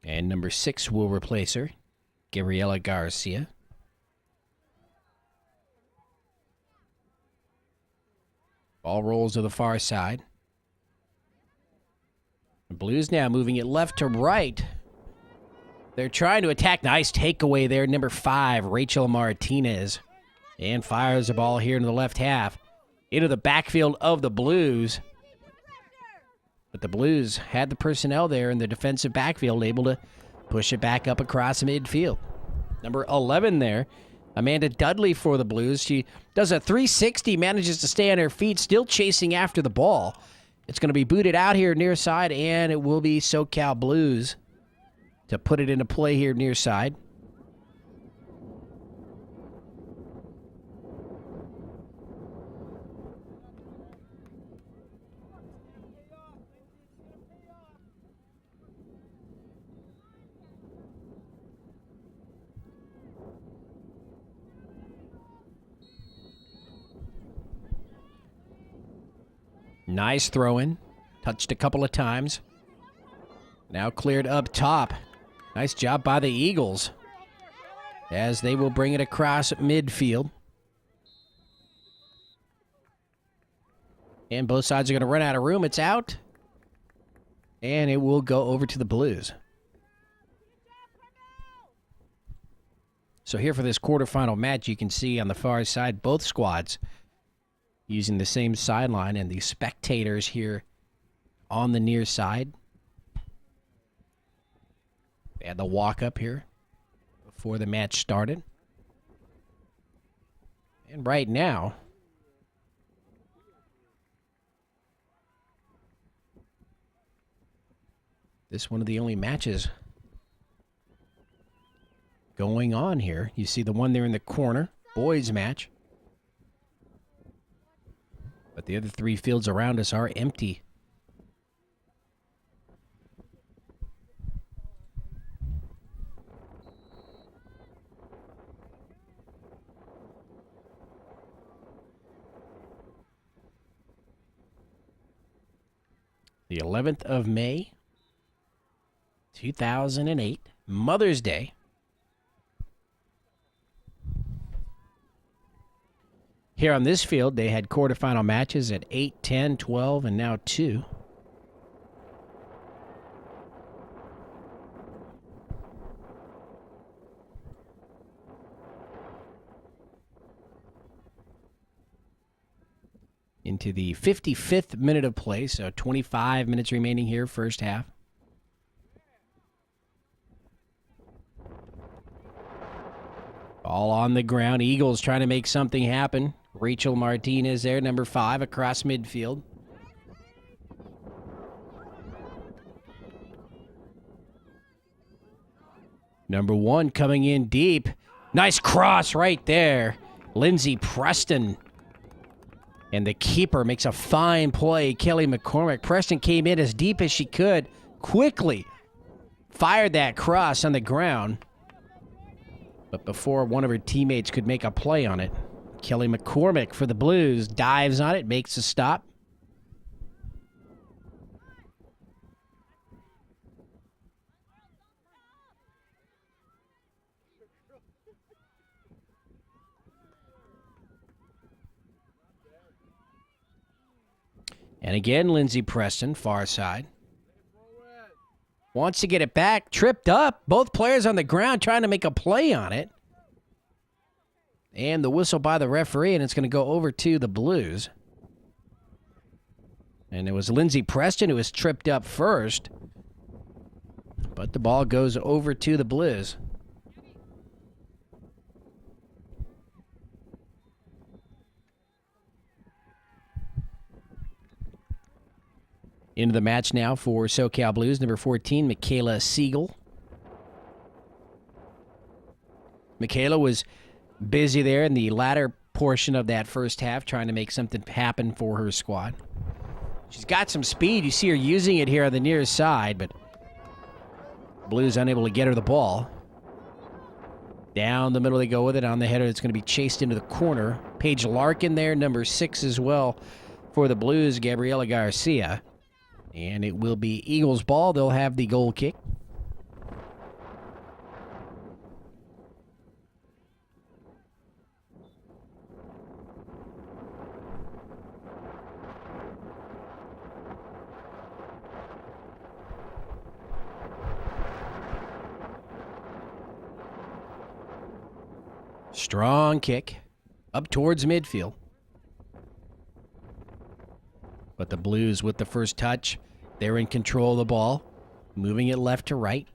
And number 6 will replace her, Gabriela Garcia. Ball rolls to the far side. The Blues now moving it left to right. They're trying to attack. Nice takeaway there. Number 5, Rachel Martinez. And fires the ball here into the left half. Into the backfield of the Blues. But the Blues had the personnel there in the defensive backfield, able to push it back up across midfield. Number 11 there, Amanda Dudley for the Blues. She does a 360, manages to stay on her feet, still chasing after the ball. It's going to be booted out here near side, and it will be SoCal Blues to put it into play here near side. Nice throw-in. Touched a couple of times. Now cleared up top. Nice job by the Eagles, as they will bring it across midfield. And both sides are going to run out of room. It's out. And it will go over to the Blues. So here for this quarterfinal match, you can see on the far side both squads using the same sideline, and the spectators here on the near side. They had the walk up here before the match started. And right now, this one of the only matches going on here. You see the one there in the corner, boys match. But the other three fields around us are empty. The 11th of May, 2008, Mother's Day. Here on this field, they had quarterfinal matches at 8, 10, 12, and now 2. Into the 55th minute of play, so 25 minutes remaining here, first half. All on the ground. Eagles trying to make something happen. Rachel Martinez there, number 5, across midfield. Number 1 coming in deep. Nice cross right there. Lindsey Preston. And the keeper makes a fine play, Kelly McCormick. Preston came in as deep as she could, quickly fired that cross on the ground. But before one of her teammates could make a play on it, Kelly McCormick for the Blues dives on it, makes a stop. And again, Lindsey Preston, far side. Wants to get it back, tripped up. Both players on the ground trying to make a play on it. And the whistle by the referee, and it's going to go over to the Blues. And it was Lindsey Preston who was tripped up first. But the ball goes over to the Blues. Into the match now for SoCal Blues, number 14, Michaela Siegel. Michaela was busy there in the latter portion of that first half, trying to make something happen for her squad. She's got some speed. You see her using it here on the near side, but Blues unable to get her the ball. Down the middle they go with it. On the header, it's going to be chased into the corner. Paige Larkin there, number 6 as well for the Blues, Gabriela Garcia. And it will be Eagles ball. They'll have the goal kick. Strong kick up towards midfield. But the Blues with the first touch, they're in control of the ball, moving it left to right.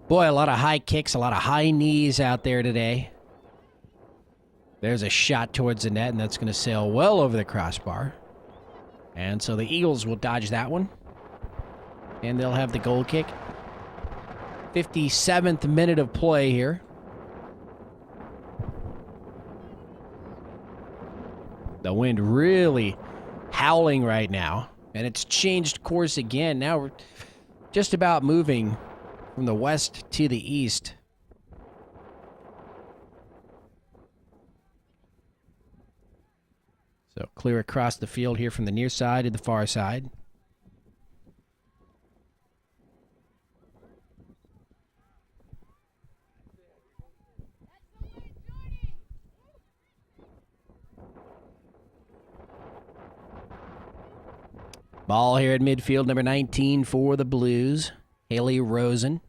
Boy, a lot of high kicks, a lot of high knees out there today. There's a shot towards the net, and that's going to sail well over the crossbar. And so the Eagles will dodge that one. And they'll have the goal kick. 57th minute of play here. The wind really howling right now, and it's changed course again. Now we're just about moving from the west to the east. So clear across the field here from the near side to the far side. Ball here at midfield, number 19 for the Blues. Haley Rosen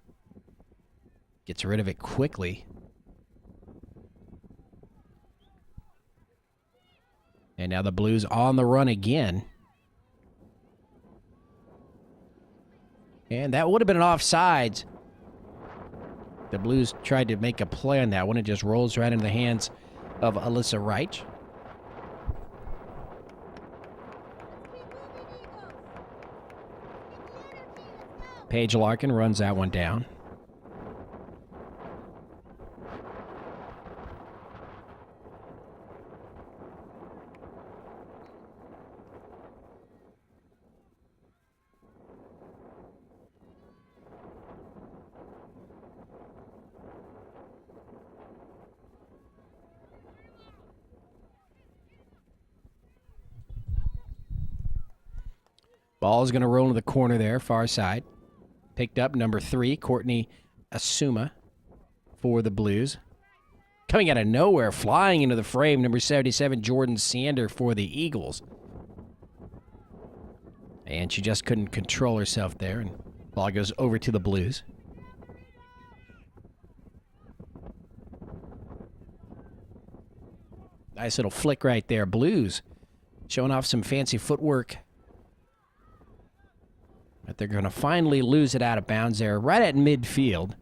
gets rid of it quickly. And now the Blues on the run again. And that would have been an offsides. The Blues tried to make a play on that one. It just rolls right into the hands of Alyssa Reich. Paige Larkin runs that one down. Ball is going to roll into the corner there, far side. Picked up number 3, Courtney Asuma for the Blues. Coming out of nowhere, flying into the frame, number 77, Jordan Sander for the Eagles. And she just couldn't control herself there, and ball goes over to the Blues. Nice little flick right there. Blues showing off some fancy footwork. But they're going to finally lose it out of bounds there right at midfield.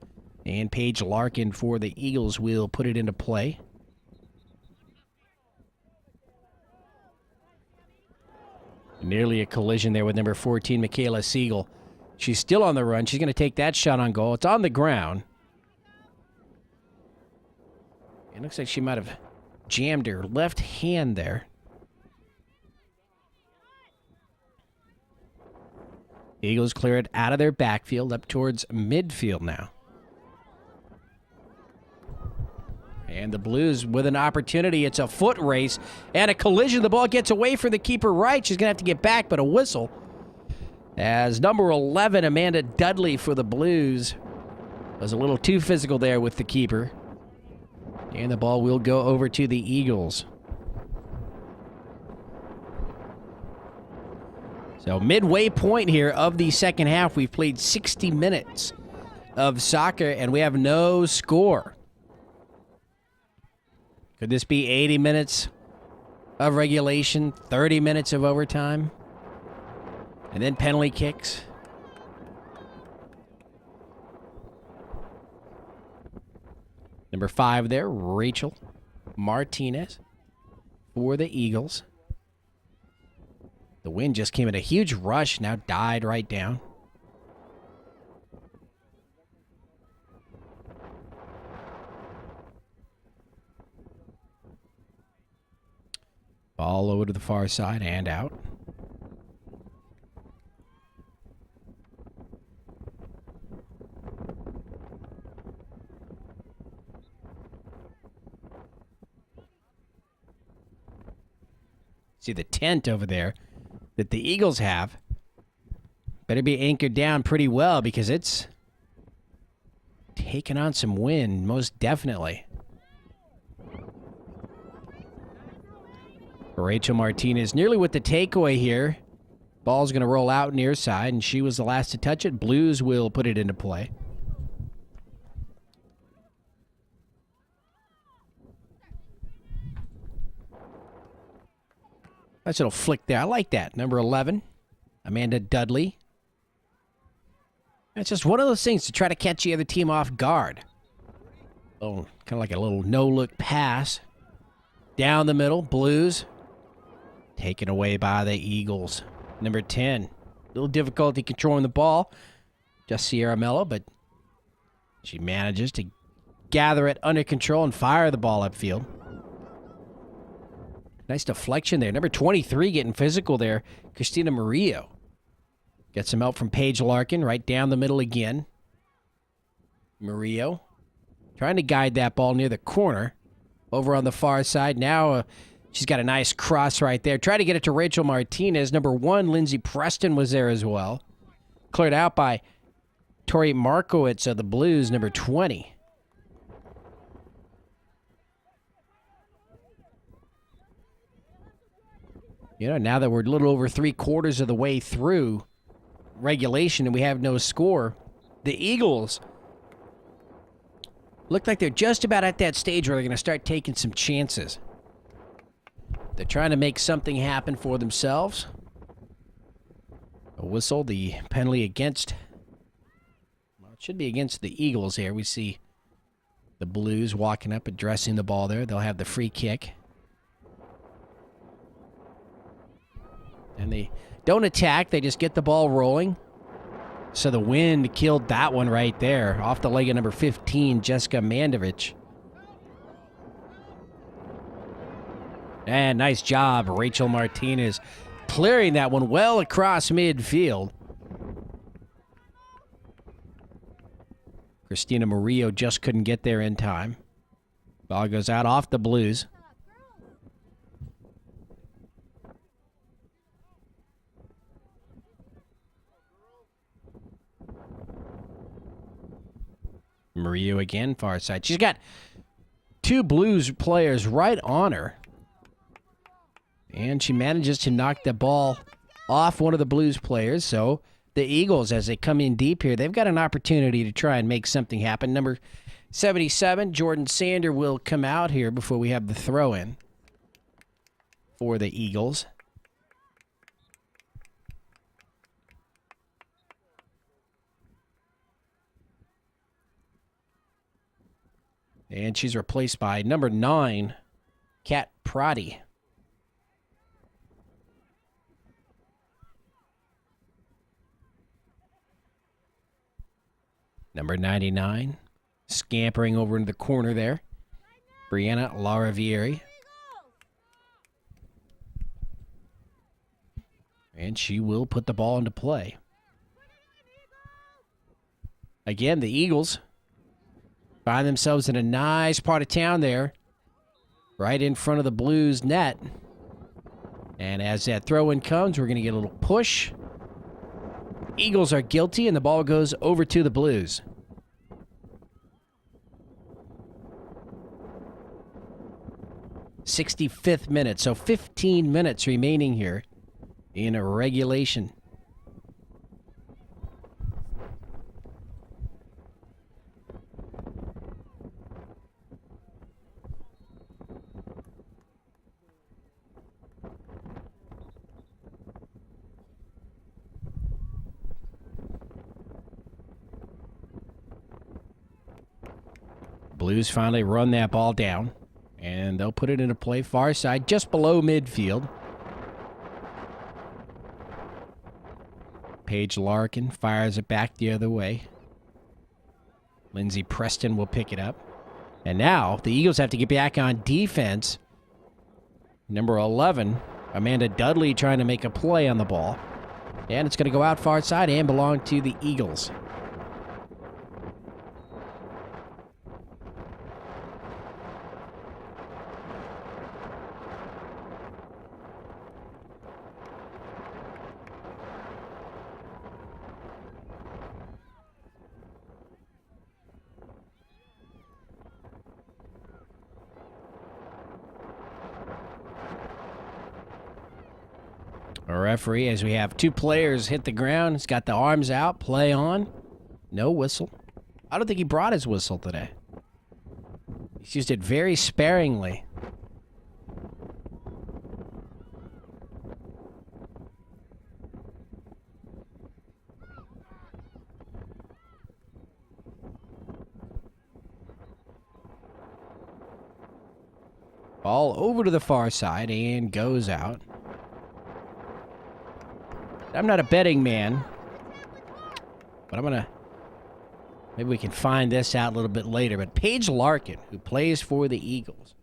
And Paige Larkin for the Eagles will put it into play. Nearly a collision there with number 14, Michaela Siegel. She's still on the run. She's going to take that shot on goal. It's on the ground. It looks like she might have jammed her left hand there. Eagles clear it out of their backfield up towards midfield now. And the Blues with an opportunity. It's a foot race and a collision. The ball gets away from the keeper right. She's going to have to get back, but a whistle. As number 11, Amanda Dudley for the Blues, was a little too physical there with the keeper. And the ball will go over to the Eagles. So midway point here of the second half, we've played 60 minutes of soccer, and we have no score. Could this be 80 minutes of regulation, 30 minutes of overtime, and then penalty kicks? Number 5 there, Rachel Martinez for the Eagles. The wind just came at a huge rush, now died right down. Ball over to the far side and out. See the tent over there that the Eagles have. Better be anchored down pretty well because it's taking on some wind, most definitely. Rachel Martinez nearly with the takeaway here. Ball's going to roll out near side, and she was the last to touch it. Blues will put it into play. Nice little flick there. I like that. Number 11, Amanda Dudley. It's just one of those things to try to catch the other team off guard. Oh, kind of like a little no-look pass. Down the middle, Blues. Taken away by the Eagles. Number 10, little difficulty controlling the ball. Just Sierra Mello, but she manages to gather it under control and fire the ball upfield. Nice deflection there. Number 23 getting physical there. Christina Murillo. Gets some help from Paige Larkin right down the middle again. Murillo trying to guide that ball near the corner. Over on the far side. Now She's got a nice cross right there. Try to get it to Rachel Martinez. Number 1, Lindsey Preston was there as well. Cleared out by Tori Markowitz of the Blues, number 20. You know, now that we're a little over 3/4 of the way through regulation and we have no score, the Eagles look like they're just about at that stage where they're going to start taking some chances. They're trying to make something happen for themselves. A whistle, the penalty against, well, it should be against the Eagles here. We see the Blues walking up, addressing the ball there. They'll have the free kick. And they don't attack, they just get the ball rolling. So the wind killed that one right there. Off the leg of number 15, Jessica Mandovich. And nice job, Rachel Martinez, clearing that one well across midfield. Christina Murillo just couldn't get there in time. Ball goes out off the Blues. Murillo again, far side. She's got 2 Blues players right on her. And she manages to knock the ball off one of the Blues players. So the Eagles, as they come in deep here, they've got an opportunity to try and make something happen. Number 77, Jordan Sander, will come out here before we have the throw-in for the Eagles. And she's replaced by number 9, Kat Prati. Number 99, scampering over into the corner there, Brianna Laravieri. And she will put the ball into play. Again, the Eagles find themselves in a nice part of town there, right in front of the Blues net. And as that throw-in comes, we're going to get a little push. Eagles are guilty, and the ball goes over to the Blues. '65th minute, so 15 minutes remaining here in a regulation. Blues finally run that ball down, and they'll put it into play far side, just below midfield. Paige Larkin fires it back the other way. Lindsey Preston will pick it up. And now the Eagles have to get back on defense. Number 11, Amanda Dudley, trying to make a play on the ball. And it's going to go out far side and belong to the Eagles. A referee, as we have 2 players hit the ground, he's got the arms out, play on, no whistle. I don't think he brought his whistle today. He's used it very sparingly. Ball over to the far side and goes out. I'm not a betting man, but I'm going to, maybe we can find this out a little bit later. But Paige Larkin, who plays for the Eagles,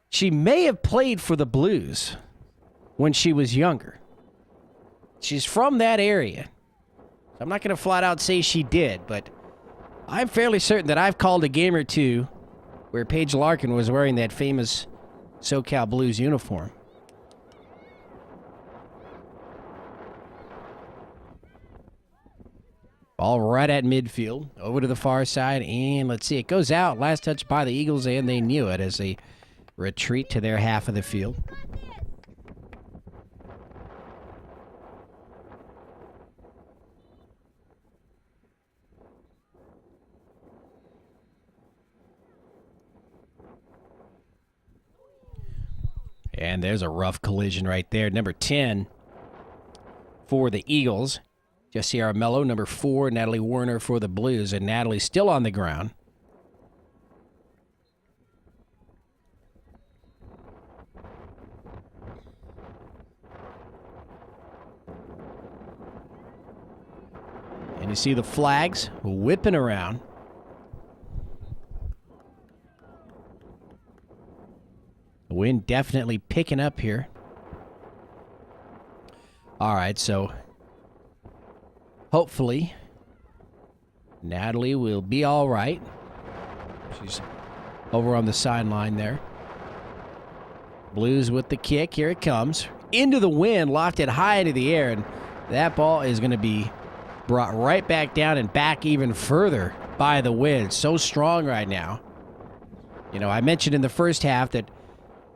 she may have played for the Blues when she was younger. She's from that area. I'm not going to flat out say she did, but I'm fairly certain that I've called a game or two where Paige Larkin was wearing that famous SoCal Blues uniform. Ball right at midfield, over to the far side, and let's see, it goes out. Last touch by the Eagles, and they knew it as they retreat to their half of the field. And there's a rough collision right there. Number 10 for the Eagles. Jesse Armello, number 4, Natalie Werner for the Blues, and Natalie's still on the ground. And you see the flags whipping around. The wind definitely picking up here. All right, so hopefully Natalie will be all right. She's over on the sideline there. Blues with the kick. Here it comes. Into the wind, lofted high into the air, and that ball is going to be brought right back down and back even further by the wind. So strong right now. You know, I mentioned in the first half that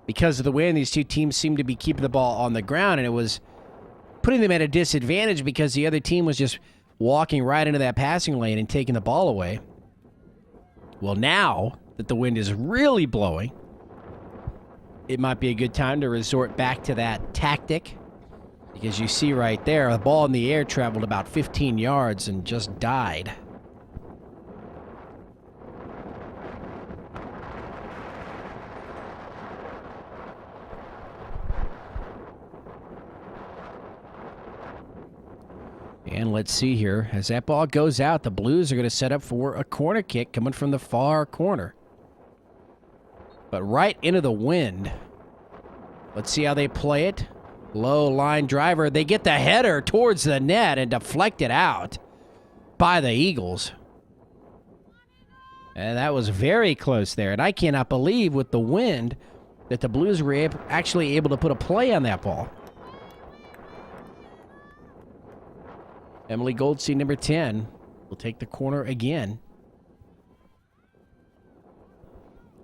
because of the wind, these two teams seemed to be keeping the ball on the ground, and it was putting them at a disadvantage because the other team was just walking right into that passing lane and taking the ball away. Well, now that the wind is really blowing, it might be a good time to resort back to that tactic, because you see right there, the ball in the air traveled about 15 yards and just died. And let's see here. As that ball goes out, the Blues are going to set up for a corner kick coming from the far corner. But right into the wind. Let's see how they play it. Low line driver. They get the header towards the net and deflect it out by the Eagles. And that was very close there. And I cannot believe with the wind that the Blues were actually able to put a play on that ball. Emily Goldstein, number 10, will take the corner again.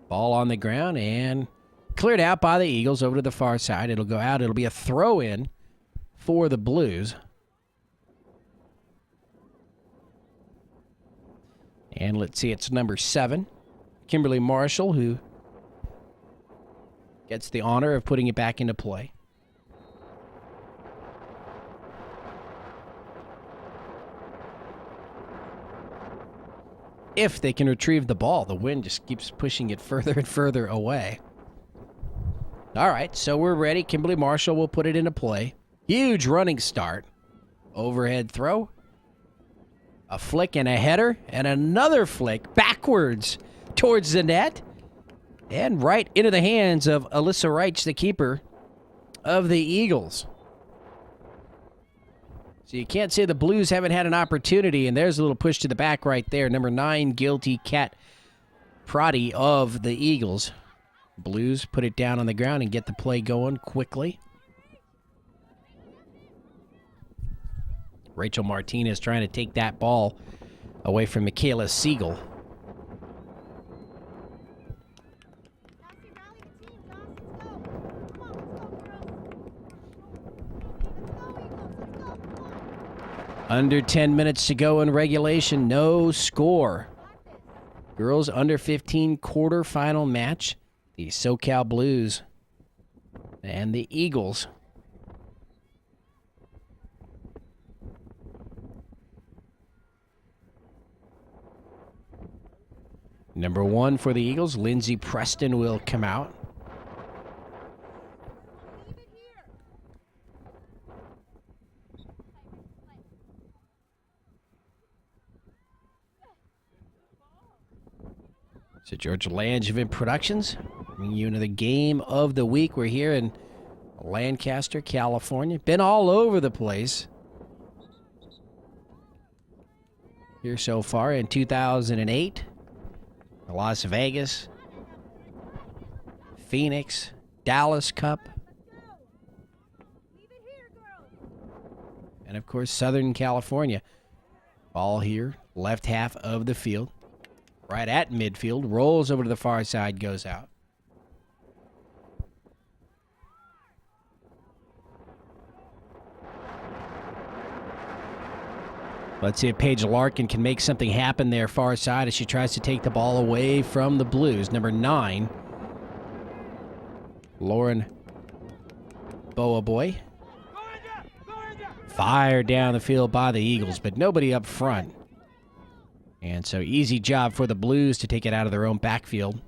Ball on the ground and cleared out by the Eagles over to the far side. It'll go out. It'll be a throw-in for the Blues. And let's see, it's number 7, Kimberly Marshall, who gets the honor of putting it back into play. If they can retrieve the ball, the wind just keeps pushing it further and further away. All right, so we're ready. Kimberly Marshall will put it into play. Huge running start. Overhead throw. A flick and a header, and another flick backwards towards the net. And right into the hands of Alyssa Reich, the keeper of the Eagles. So you can't say the Blues haven't had an opportunity, and there's a little push to the back right there. Number 9, Guilty Cat Prati of the Eagles. Blues put it down on the ground and get the play going quickly. Rachel Martinez trying to take that ball away from Michaela Siegel. Under 10 minutes to go in regulation, no score. Girls under 15 quarterfinal match. The SoCal Blues and the Eagles. Number 1 for the Eagles, Lindsey Preston will come out. So George Langevin Productions, bringing you into the game of the week. We're here in Lancaster, California. Been all over the place here so far in 2008. Las Vegas, Phoenix, Dallas Cup, Leave it here, girls. and of course Southern California. Ball here, left half of the field, right at midfield, rolls over to the far side, goes out. Let's see if Paige Larkin can make something happen there far side as she tries to take the ball away from the Blues. Number 9, Lauren Boaboy. Fired down the field by the Eagles, but nobody up front. And so easy job for the Blues to take it out of their own backfield.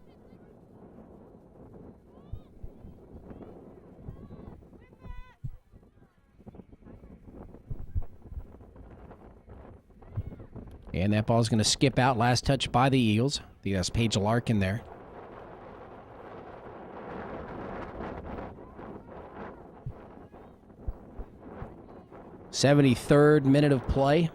And that ball's going to skip out. Last touch by the Eagles. I think that's Paige Larkin there. '73rd minute of play.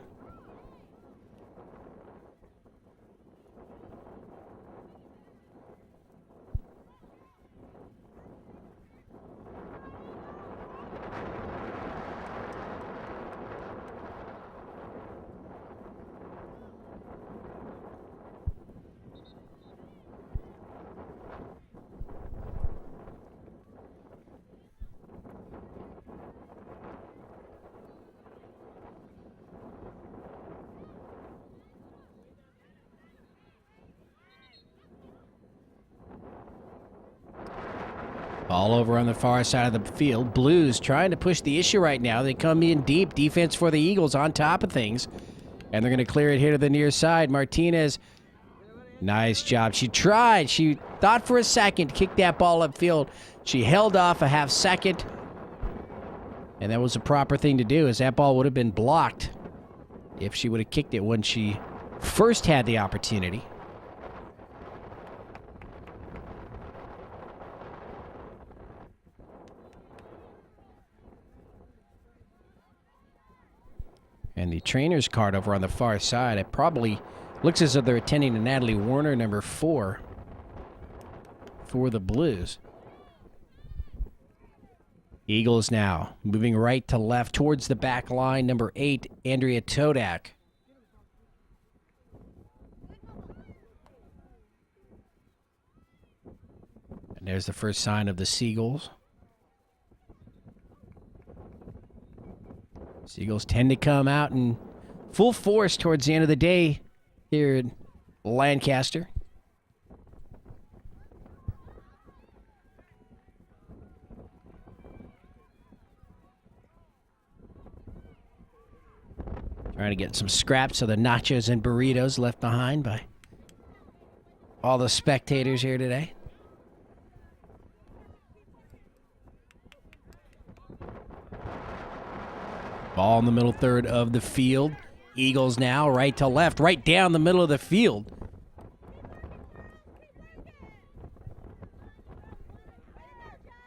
Ball over on the far side of the field. Blues trying to push the issue right now. They come in deep. Defense for the Eagles on top of things. And they're going to clear it here to the near side. Martinez, nice job. She tried. She thought for a second to kick that ball upfield. She held off a half second. And that was the proper thing to do, as that ball would have been blocked if she would have kicked it when she first had the opportunity. And the trainer's card over on the far side, it probably looks as though they're attending to Natalie Warner, number 4, for the Blues. Eagles now moving right to left towards the back line, number 8, Andrea Todak. And there's the first sign of the Seagulls. Seagulls tend to come out in full force towards the end of the day here in Lancaster. Trying to get some scraps of the nachos and burritos left behind by all the spectators here today. Ball in the middle third of the field. Eagles now right to left, right down the middle of the field.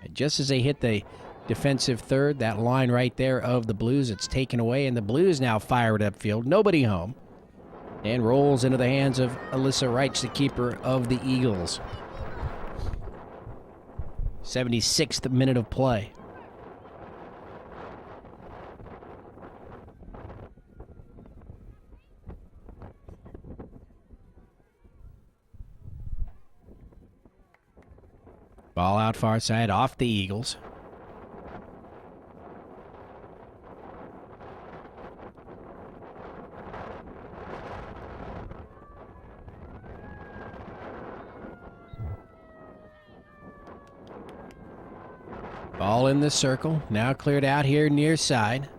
And just as they hit the defensive third, that line right there of the Blues, it's taken away, and the Blues now fire it upfield. Nobody home. And rolls into the hands of Alyssa Reich, the keeper of the Eagles. 76th minute of play. Ball out far side off the Eagles. Ball in the circle. Now cleared out here near side.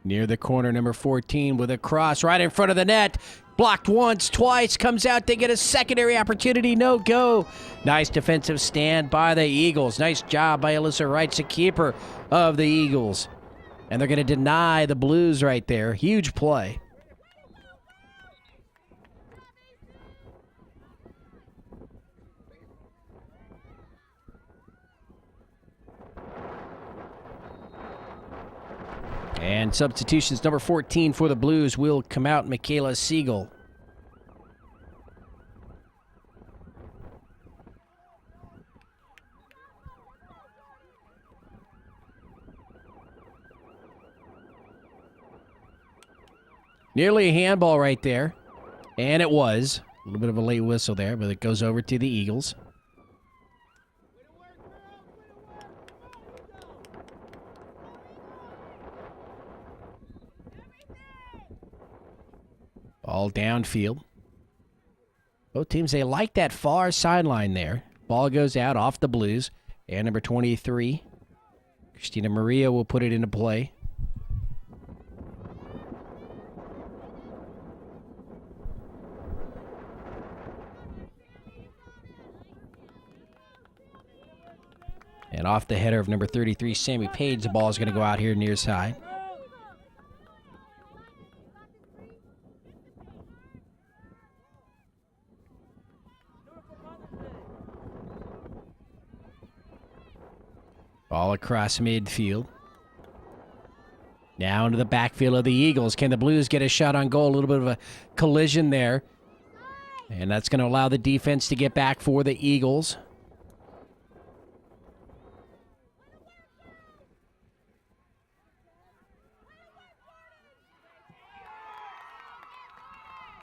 Near the corner, number 14 with a cross right in front of the net. Blocked once, twice, comes out. They get a secondary opportunity. No go. Nice defensive stand by the Eagles. Nice job by Alyssa Wright, the keeper of the Eagles. And they're going to deny the Blues right there. Huge play. And And substitutions, number 14 for the Blues will come out, Michaela Siegel. Nearly a handball right there. And it was. A little bit of a late whistle there, but it goes over to the Eagles. Ball downfield. Both teams, they like that far sideline there. Ball goes out off the Blues. And number 23, Christina Maria will put it into play. And off the header of number 33, Sammy Page, the ball is going to go out here near side. Ball across midfield. Now into the backfield of the Eagles. Can the Blues get a shot on goal? A little bit of a collision there. And that's going to allow the defense to get back for the Eagles.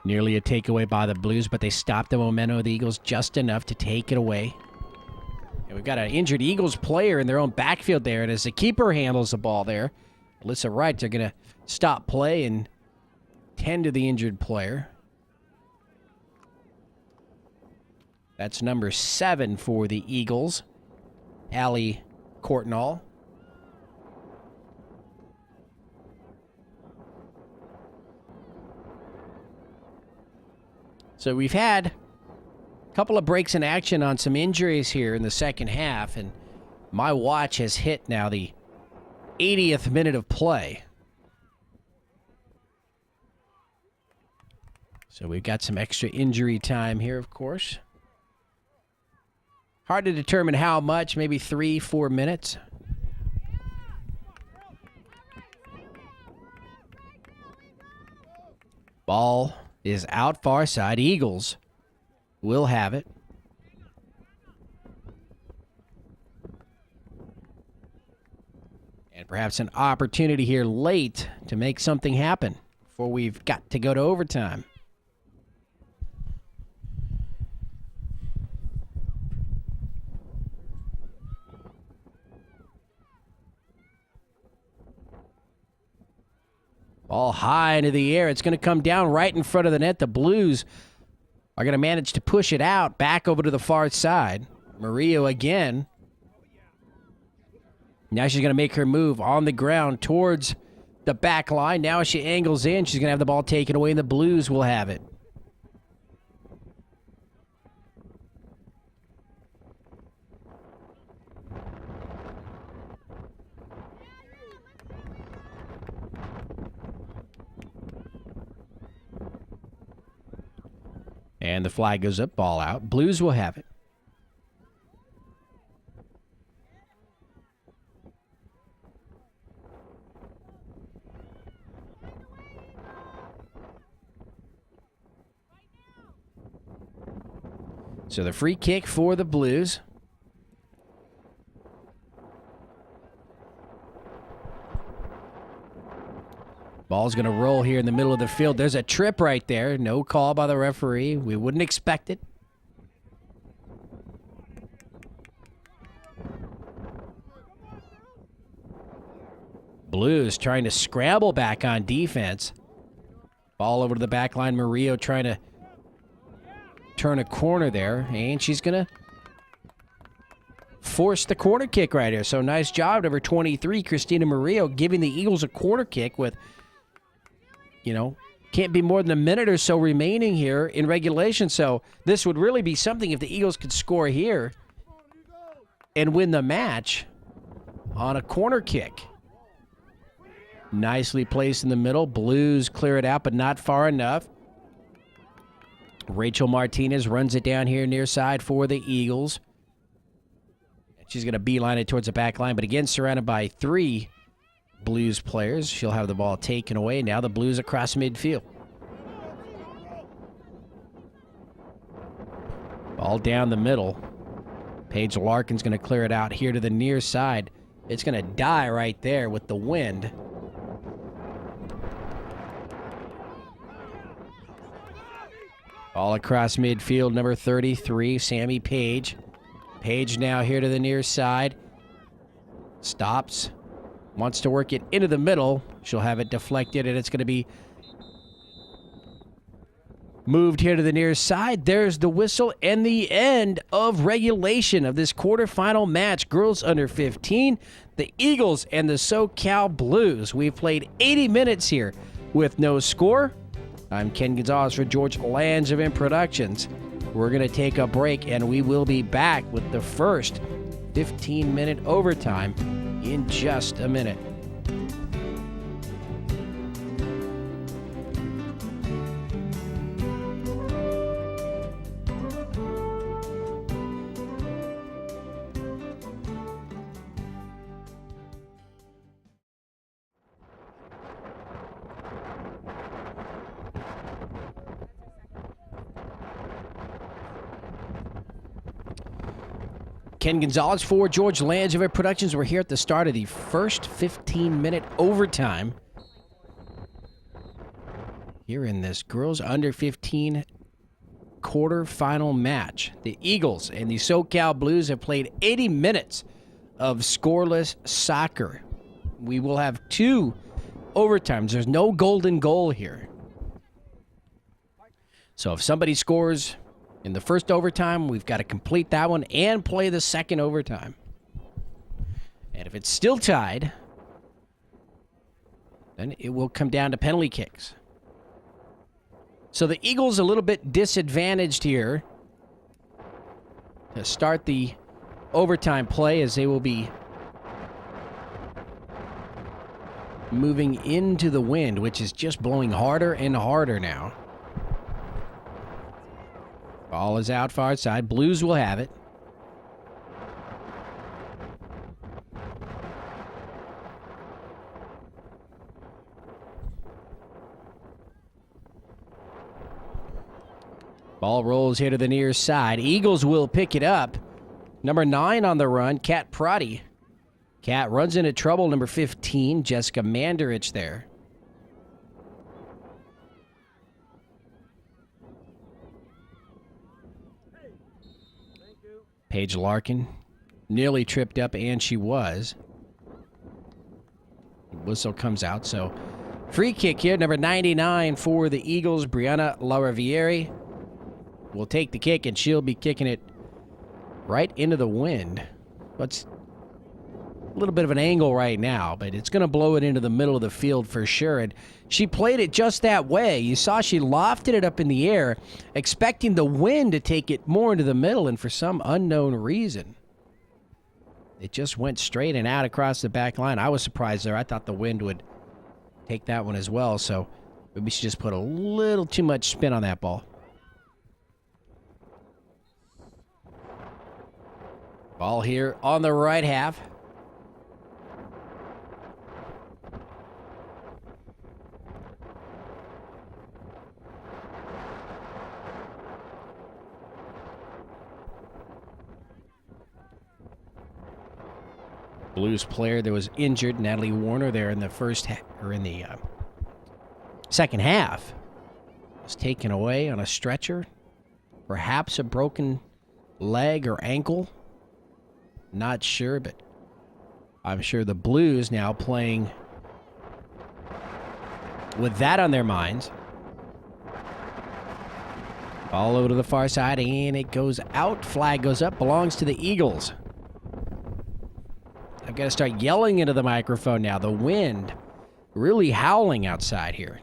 Nearly a takeaway by the Blues, but they stopped the momentum of the Eagles just enough to take it away. And we've got an injured Eagles player in their own backfield there, and as the keeper handles the ball there, Alyssa Wright, they're going to stop play and tend to the injured player. That's number 7 for the Eagles, Allie Courtnall. So we've had a couple of breaks in action on some injuries here in the second half, and my watch has hit now the 80th minute of play. So we've got some extra injury time here, of course. Hard to determine how much, maybe 3-4 minutes. Ball is out far side. Eagles will have it. And perhaps an opportunity here late to make something happen before we've got to go to overtime. Ball high into the air. It's going to come down right in front of the net. The Blues are going to manage to push it out back over to the far side. Murillo again. Now she's going to make her move on the ground towards the back line. Now as she angles in, she's going to have the ball taken away, and the Blues will have it. And the flag goes up, ball out. Blues will have it. So the free kick for the Blues. Ball's going to roll here in the middle of the field. There's a trip right there. No call by the referee. We wouldn't expect it. Blues trying to scramble back on defense. Ball over to the back line. Murillo trying to turn a corner there. And she's going to force the corner kick right here. So nice job, number 23, Christina Murillo, giving the Eagles a corner kick with, can't be more than a minute or so remaining here in regulation. So this would really be something if the Eagles could score here and win the match on a corner kick. Nicely placed in the middle. Blues clear it out, but not far enough. Rachel Martinez runs it down here near side for the Eagles. She's going to beeline it towards the back line, but again surrounded by 3 Blues players. She'll have the ball taken away. Now the Blues across midfield. Ball down the middle. Paige Larkin's going to clear it out here to the near side. It's going to die right there with the wind. All across midfield, number 33, Sammy Page. Page now here to the near side. Stops. Wants to work it into the middle. She'll have it deflected, and it's going to be moved here to the near side. There's the whistle and the end of regulation of this quarterfinal match. Girls under 15, the Eagles and the SoCal Blues. We've played 80 minutes here with no score. I'm Ken Gonzalez for George Langevin Productions. We're going to take a break, and we will be back with the first 15-minute overtime in just a minute. Ken Gonzalez for George Langevin Productions. We're here at the start of the first 15-minute overtime here in this girls under 15 quarterfinal match. The Eagles and the SoCal Blues have played 80 minutes of scoreless soccer. We will have 2 overtimes. There's no golden goal here. So if somebody scores in the first overtime, we've got to complete that one and play the second overtime. And if it's still tied, then it will come down to penalty kicks. So the Eagles a little bit disadvantaged here to start the overtime play, as they will be moving into the wind, which is just blowing harder and harder now. Ball is out far side. Blues will have it. Ball rolls here to the near side. Eagles will pick it up. Number 9 on the run, Kat Prati. Kat runs into trouble. Number 15, Jessica Mandarich there. Paige Larkin nearly tripped up, and she was. Whistle comes out, so free kick here. Number 99 for the Eagles, Brianna Laravieri, will take the kick, and she'll be kicking it right into the wind. It's a little bit of an angle right now, but it's going to blow it into the middle of the field for sure. And she played it just that way. You saw she lofted it up in the air, expecting the wind to take it more into the middle, and for some unknown reason, it just went straight and out across the back line. I was surprised there. I thought the wind would take that one as well, so maybe she just put a little too much spin on that ball. Ball here on the right half. Blues player that was injured, Natalie Warner, there in the second half, was taken away on a stretcher. Perhaps a broken leg or ankle. Not sure, but I'm sure the Blues now playing with that on their minds. Ball over to the far side, and it goes out. Flag goes up, belongs to the Eagles. I've got to start yelling into the microphone now. The wind really howling outside here.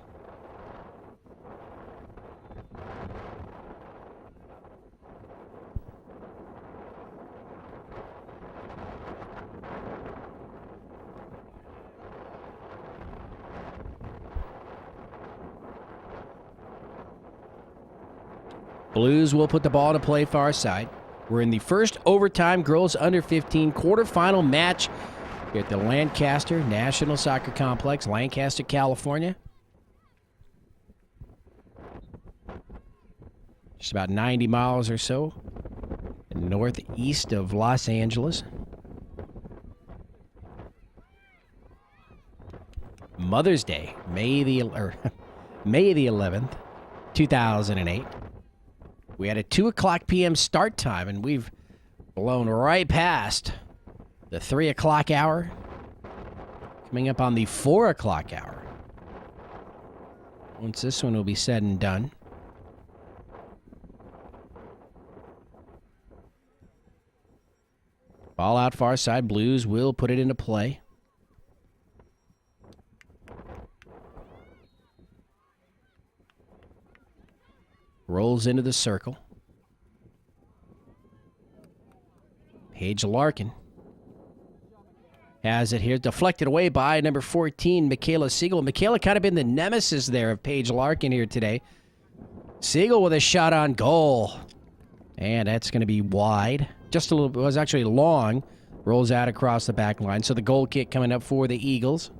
Blues will put the ball to play far side. We're in the first overtime girls under 15 quarterfinal match Here at the Lancaster National Soccer Complex, Lancaster, California. Just about 90 miles or so northeast of Los Angeles. Mother's Day, May the 11th, 2008. We had a 2 o'clock p.m. start time, and we've blown right past the 3 o'clock hour, coming up on the 4 o'clock hour. Once this one will be said and done. Ball out far side. Blues will put it into play. Rolls into the circle. Paige Larkin has it here. Deflected away by number 14, Michaela Siegel. Michaela kind of been the nemesis there of Paige Larkin here today. Siegel with a shot on goal. And that's going to be wide. Just a little bit. It was actually long. Rolls out across the back line. So the goal kick coming up for the Eagles.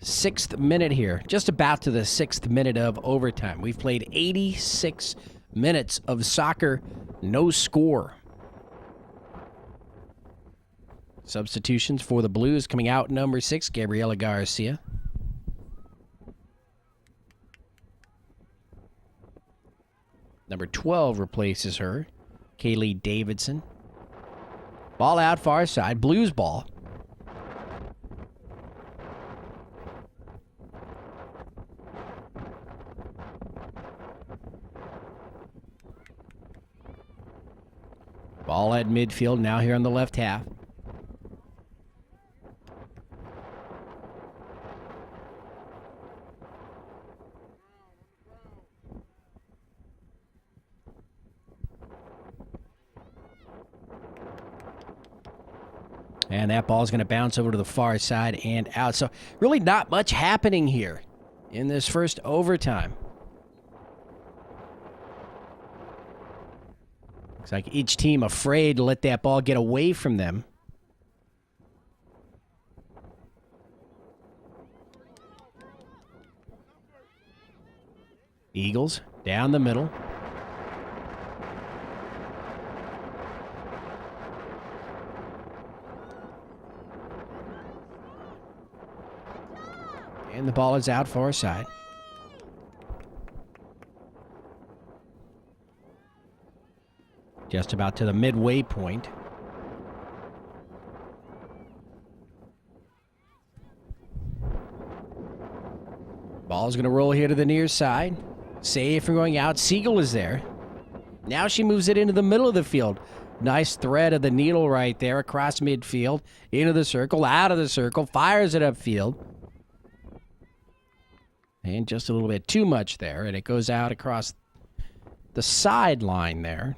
6th minute here. Just about to the 6th minute of overtime. We've played 86 minutes of soccer. No score. Substitutions for the Blues coming out. Number 6, Gabriela Garcia. Number 12 replaces her, Kaylee Davidson. Ball out far side, Blues ball. Ball at midfield, now here on the left half. And that ball is going to bounce over to the far side and out. So really not much happening here in this first overtime. Looks like each team afraid to let that ball get away from them. Eagles down the middle. And the ball is out far side. Just about to the midway point. Ball's going to roll here to the near side. Save from going out. Siegel is there. Now she moves it into the middle of the field. Nice thread of the needle right there across midfield. Into the circle, out of the circle. Fires it upfield. And just a little bit too much there. And it goes out across the sideline there.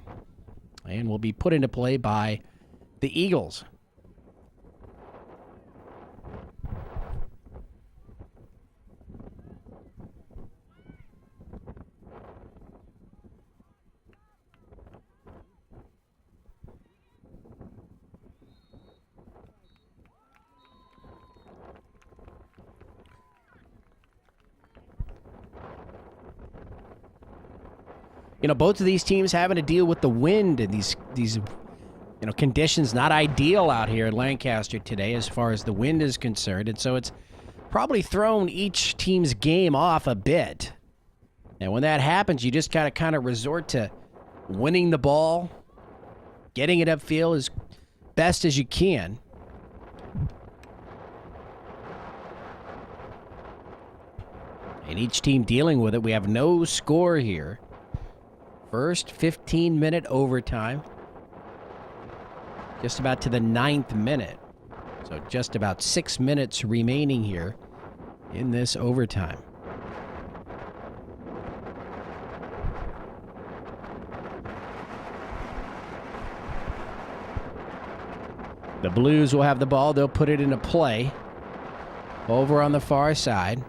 And will be put into play by the Eagles. You know, both of these teams having to deal with the wind and these conditions not ideal out here in Lancaster today as far as the wind is concerned. And so it's probably thrown each team's game off a bit. And when that happens, you just got to kind of resort to winning the ball, getting it upfield as best as you can. And each team dealing with it. We have no score here. First 15-minute overtime. Just about to the 9th minute. So just about 6 minutes remaining here in this overtime. The Blues will have the ball. They'll put it into play. Over on the far side.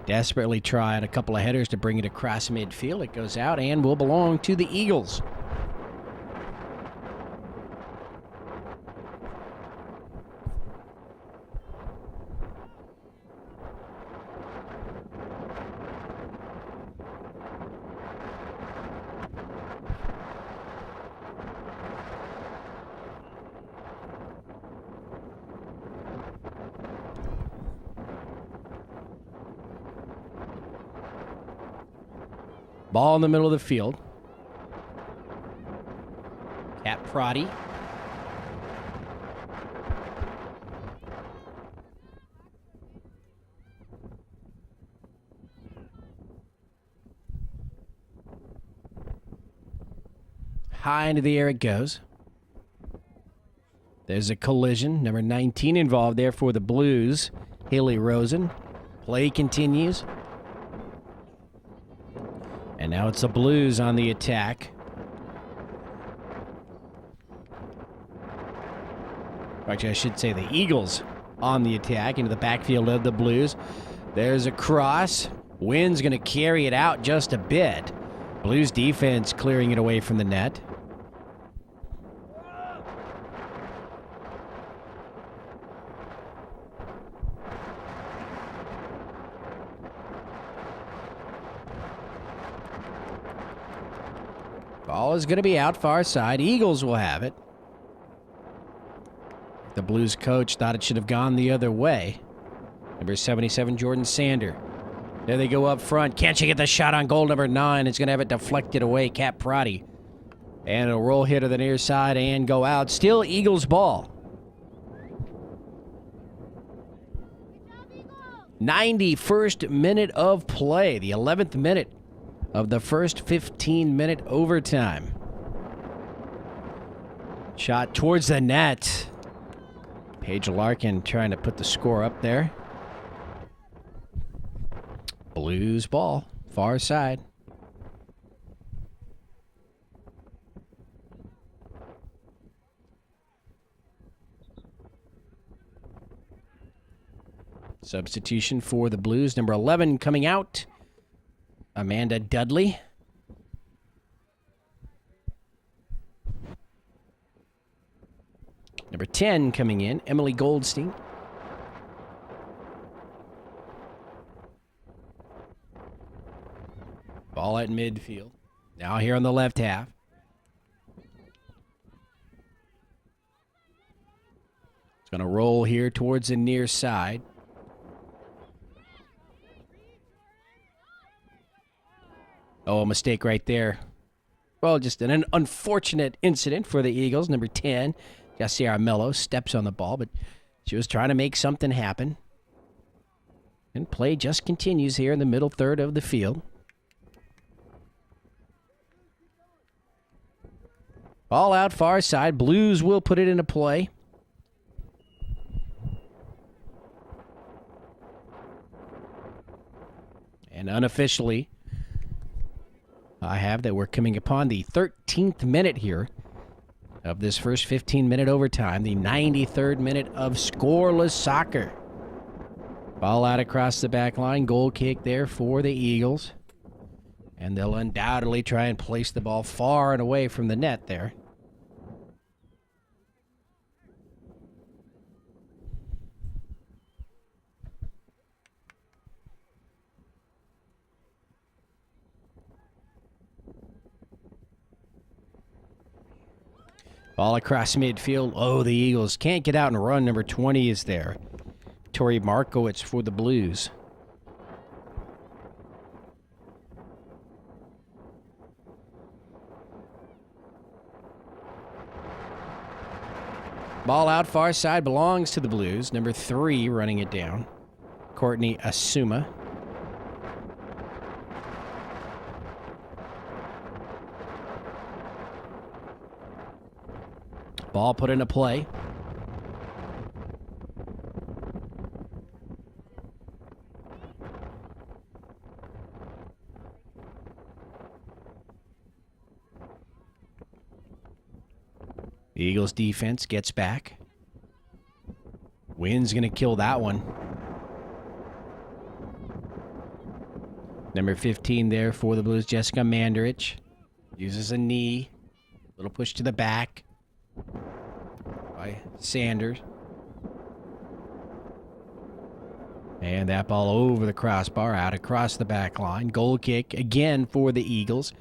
Desperately trying a couple of headers to bring it across midfield. It goes out and will belong to the Eagles. Ball in the middle of the field. Cat Prodi. High into the air it goes. There's a collision. Number 19 involved there for the Blues. Haley Rosen. Play continues. And now it's the Blues on the attack. Actually, I should say the Eagles on the attack into the backfield of the Blues. There's a cross. Wynn's going to carry it out just a bit. Blues defense clearing it away from the net. Ball is going to be out far side. Eagles will have it. The Blues coach thought it should have gone the other way. Number 77, Jordan Sander. There they go up front. Can't you get the shot on goal? Number 9 is going to have it deflected away. Cat Prodi. And it'll roll here to the near side and go out. Still Eagles ball. 91st minute of play. The 11th minute of the first 15-minute overtime. Shot towards the net. Paige Larkin trying to put the score up there. Blues ball, far side. Substitution for the Blues. Number 11 coming out. Amanda Dudley. Number 10 coming in, Emily Goldstein. Ball at midfield. Now here on the left half. It's going to roll here towards the near side. Oh, a mistake right there. Well, just an unfortunate incident for the Eagles. Number 10, Yasiara Mello, steps on the ball, but she was trying to make something happen. And play just continues here in the middle third of the field. Ball out far side. Blues will put it into play. And unofficially, I have that we're coming upon the 13th minute here of this first 15-minute overtime, the 93rd minute of scoreless soccer. Ball out across the back line, goal kick there for the Eagles. And they'll undoubtedly try and place the ball far and away from the net there. Ball across midfield. Oh, the Eagles can't get out and run. Number 20 is there. Tori Markowitz for the Blues. Ball out far side belongs to the Blues. Number 3 running it down. Courtney Asuma. Ball put into play. The Eagles defense gets back. Wynn's going to kill that one. Number 15 there for the Blues, Jessica Mandarich. Uses a knee. Little push to the back by Sanders. And that ball over the crossbar, out across the back line. Goal kick again for the Eagles.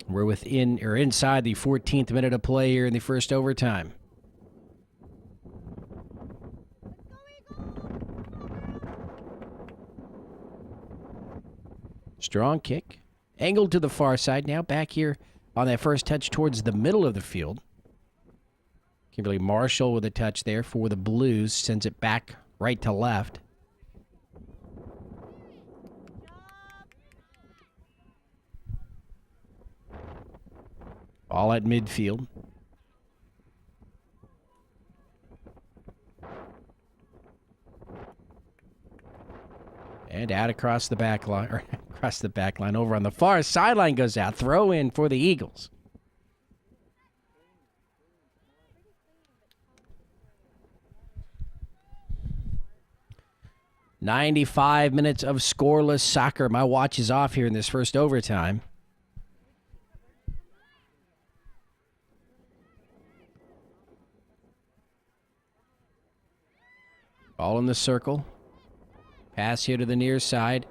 We're within or inside the 14th minute of play here in the first overtime. Strong kick. Angled to the far side. Now back here on that first touch towards the middle of the field. Kimberly Marshall with a touch there for the Blues. Sends it back right to left. Ball at midfield. And out across the back line, or across the back line, over on the far sideline goes out. Throw in for the Eagles. "95 minutes of scoreless soccer." My watch is off here in this first overtime. Ball in the circle. Pass here to the near side.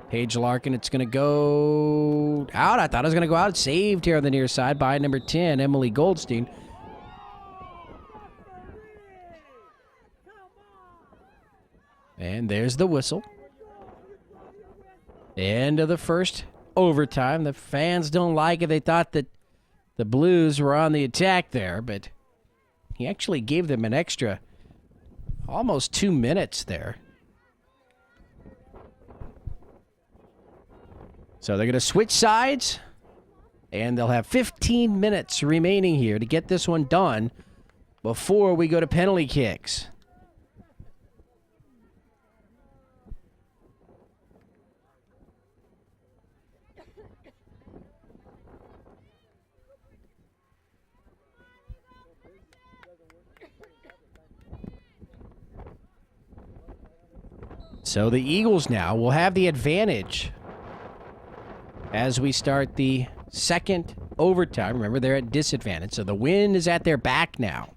Paige Larkin, it's going to go out. I thought it was going to go out. Saved here on the near side by number 10, Emily Goldstein. And there's the whistle. End of the first overtime. The fans don't like it. They thought that the Blues were on the attack there, but he actually gave them an extra almost 2 minutes there. So they're going to switch sides, and they'll have 15 minutes remaining here to get this one done before we go to penalty kicks. So the Eagles now will have the advantage as we start the second overtime. Remember, they're at disadvantage, so the wind is at their back now.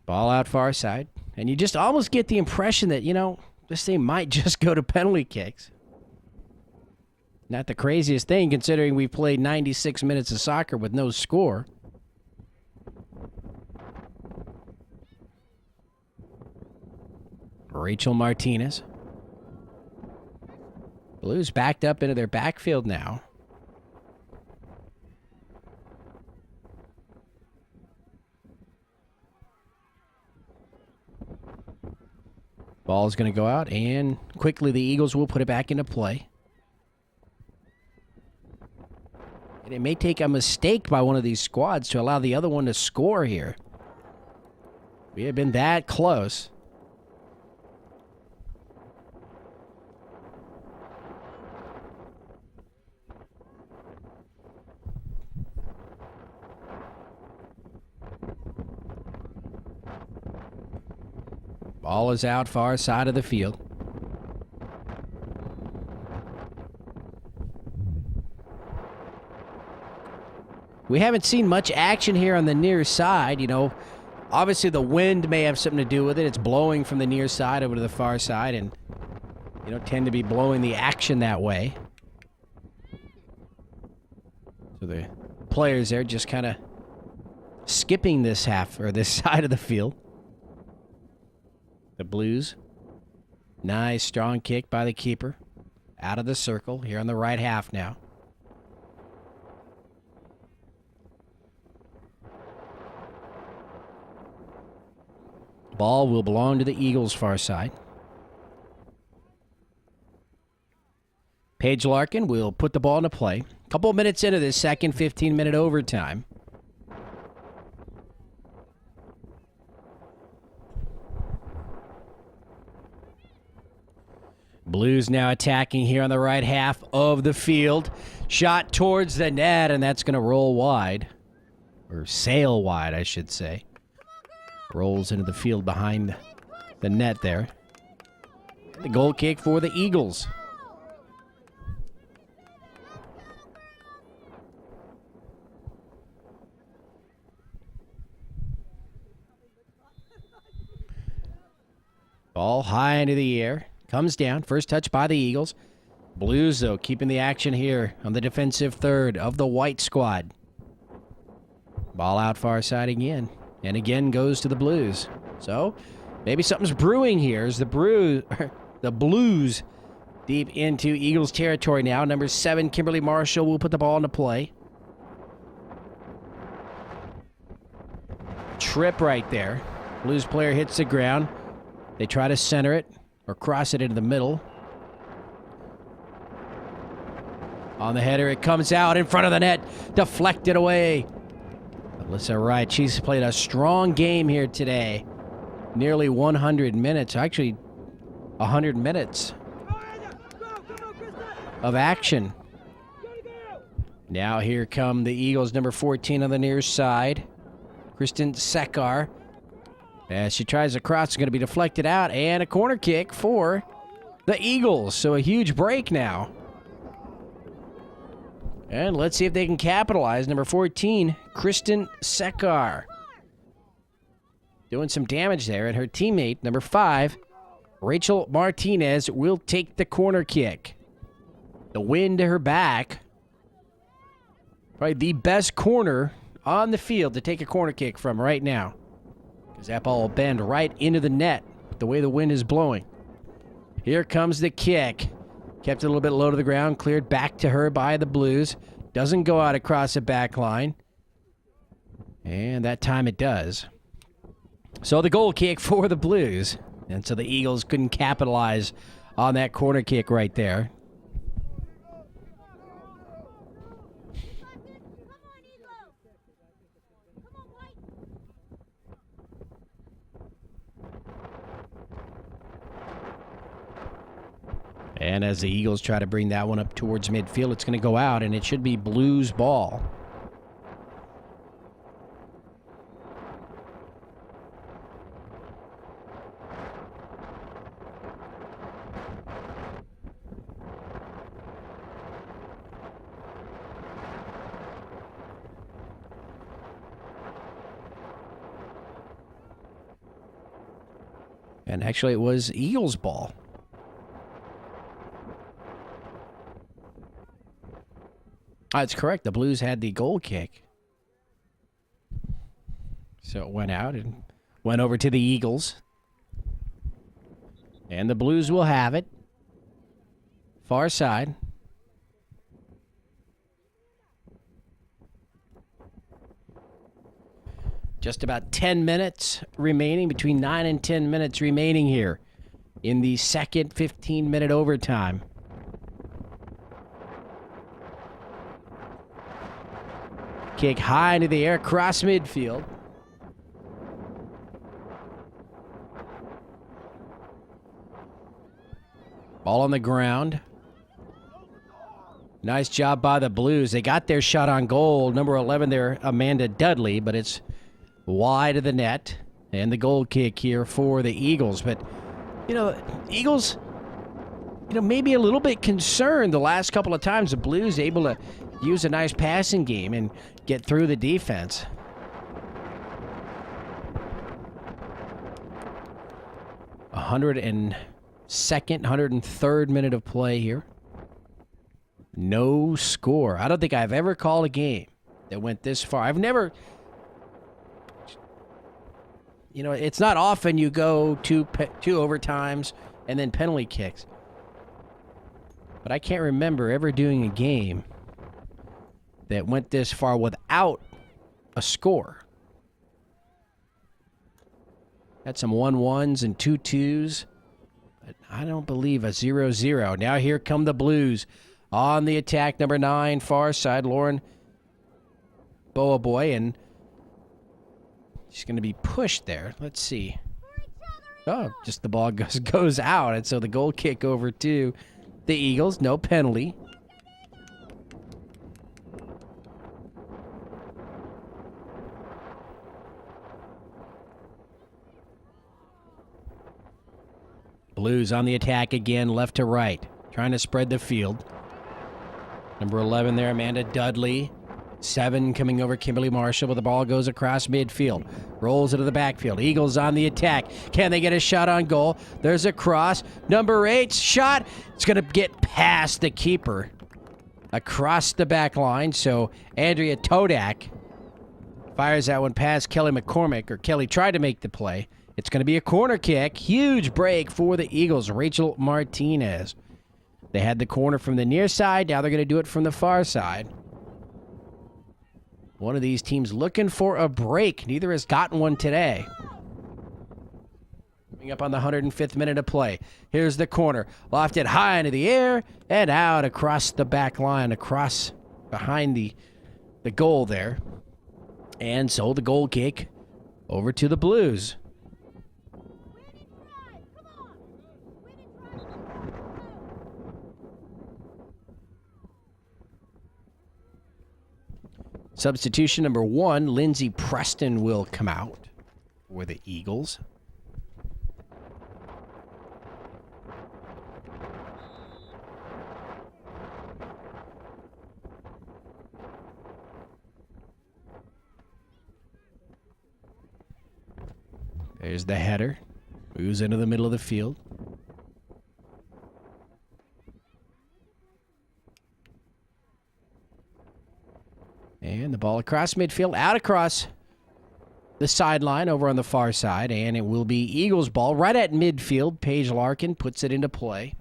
Ball out far side. And you just almost get the impression that, this thing might just go to penalty kicks. Not the craziest thing, considering we played 96 minutes of soccer with no score. Rachel Martinez. Blues backed up into their backfield now. Ball's going to go out, and quickly the Eagles will put it back into play. And it may take a mistake by one of these squads to allow the other one to score here. We have been that close. Ball is out far side of the field. We haven't seen much action here on the near side. Obviously the wind may have something to do with it. It's blowing from the near side over to the far side and, tend to be blowing the action that way. So the players there just kind of skipping this half or this side of the field. The Blues. Nice strong kick by the keeper. Out of the circle here on the right half now. Ball will belong to the Eagles' far side. Paige Larkin will put the ball into play. A couple of minutes into this second 15-minute overtime. Blues now attacking here on the right half of the field. Shot towards the net, and that's going to roll wide. Or sail wide, I should say. Come on, Rolls into the field behind the net there. The goal kick for the Eagles. Ball high into the air. Comes down. First touch by the Eagles. Blues, though, keeping the action here on the defensive third of the white squad. Ball out far side again. And again goes to the Blues. So, maybe something's brewing here as the Blues deep into Eagles territory now. Number 7, Kimberly Marshall, will put the ball into play. Trip right there. Blues player hits the ground. They try to center it or cross it into the middle. On the header, it comes out in front of the net. Deflected away. Alyssa Wright, she's played a strong game here today. Nearly 100 minutes. Actually, 100 minutes of action. Now here come the Eagles, number 14 on the near side. Kristen Sekar. As she tries to cross, it's going to be deflected out. And a corner kick for the Eagles. So a huge break now. And let's see if they can capitalize. Number 14, Kristen Sekar. Doing some damage there. And her teammate, number 5, Rachel Martinez, will take the corner kick. The wind to her back. Probably the best corner on the field to take a corner kick from right now. Because that ball will bend right into the net the way the wind is blowing. Here comes the kick. Kept it a little bit low to the ground. Cleared back to her by the Blues. Doesn't go out across the back line. And that time it does. So the goal kick for the Blues. And so the Eagles couldn't capitalize on that corner kick right there. And as the Eagles try to bring that one up towards midfield, it's going to go out, and it should be Blues ball. And actually, it was Eagles ball. That's correct. The Blues had the goal kick. So it went out and went over to the Eagles. And the Blues will have it. Far side. Just about 10 minutes remaining, between 9 and 10 minutes remaining here in the second 15-minute overtime. Kick high into the air, cross midfield. Ball on the ground. Nice job by the Blues. They got their shot on goal. Number 11 there, Amanda Dudley, but it's wide of the net. And the goal kick here for the Eagles. But, Eagles, maybe a little bit concerned the last couple of times the Blues able to use a nice passing game and get through the defense. A 102nd, 103rd minute of play here. No score. I don't think I've ever called a game that went this far. I've never... it's not often you go two overtimes and then penalty kicks. But I can't remember ever doing a game that went this far without a score. Had some 1-1s and 2-2s, but I don't believe a 0-0. Now here come the Blues on the attack. Number 9, far side, Lauren Boaboy, and she's going to be pushed there. Let's see. Oh, just the ball goes out, and so the goal kick over to the Eagles. No penalty. Blues on the attack again, left to right, trying to spread the field. Number 11 there, Amanda Dudley. 7 coming over Kimberly Marshall, but the ball goes across midfield. Rolls into the backfield. Eagles on the attack. Can they get a shot on goal? There's a cross. Number 8's shot. It's going to get past the keeper across the back line. So Andrea Todak fires that one past Kelly McCormick, or Kelly tried to make the play. It's going to be a corner kick. Huge break for the Eagles. Rachel Martinez. They had the corner from the near side. Now they're going to do it from the far side. One of these teams looking for a break. Neither has gotten one today. Coming up on the 105th minute of play. Here's the corner. Lofted high into the air and out across the back line, across behind the goal there. And so the goal kick over to the Blues. Substitution number 1, Lindsey Preston will come out for the Eagles. There's the header. Moves into the middle of the field. And the ball across midfield, out across the sideline over on the far side. And it will be Eagles ball right at midfield. Paige Larkin puts it into play.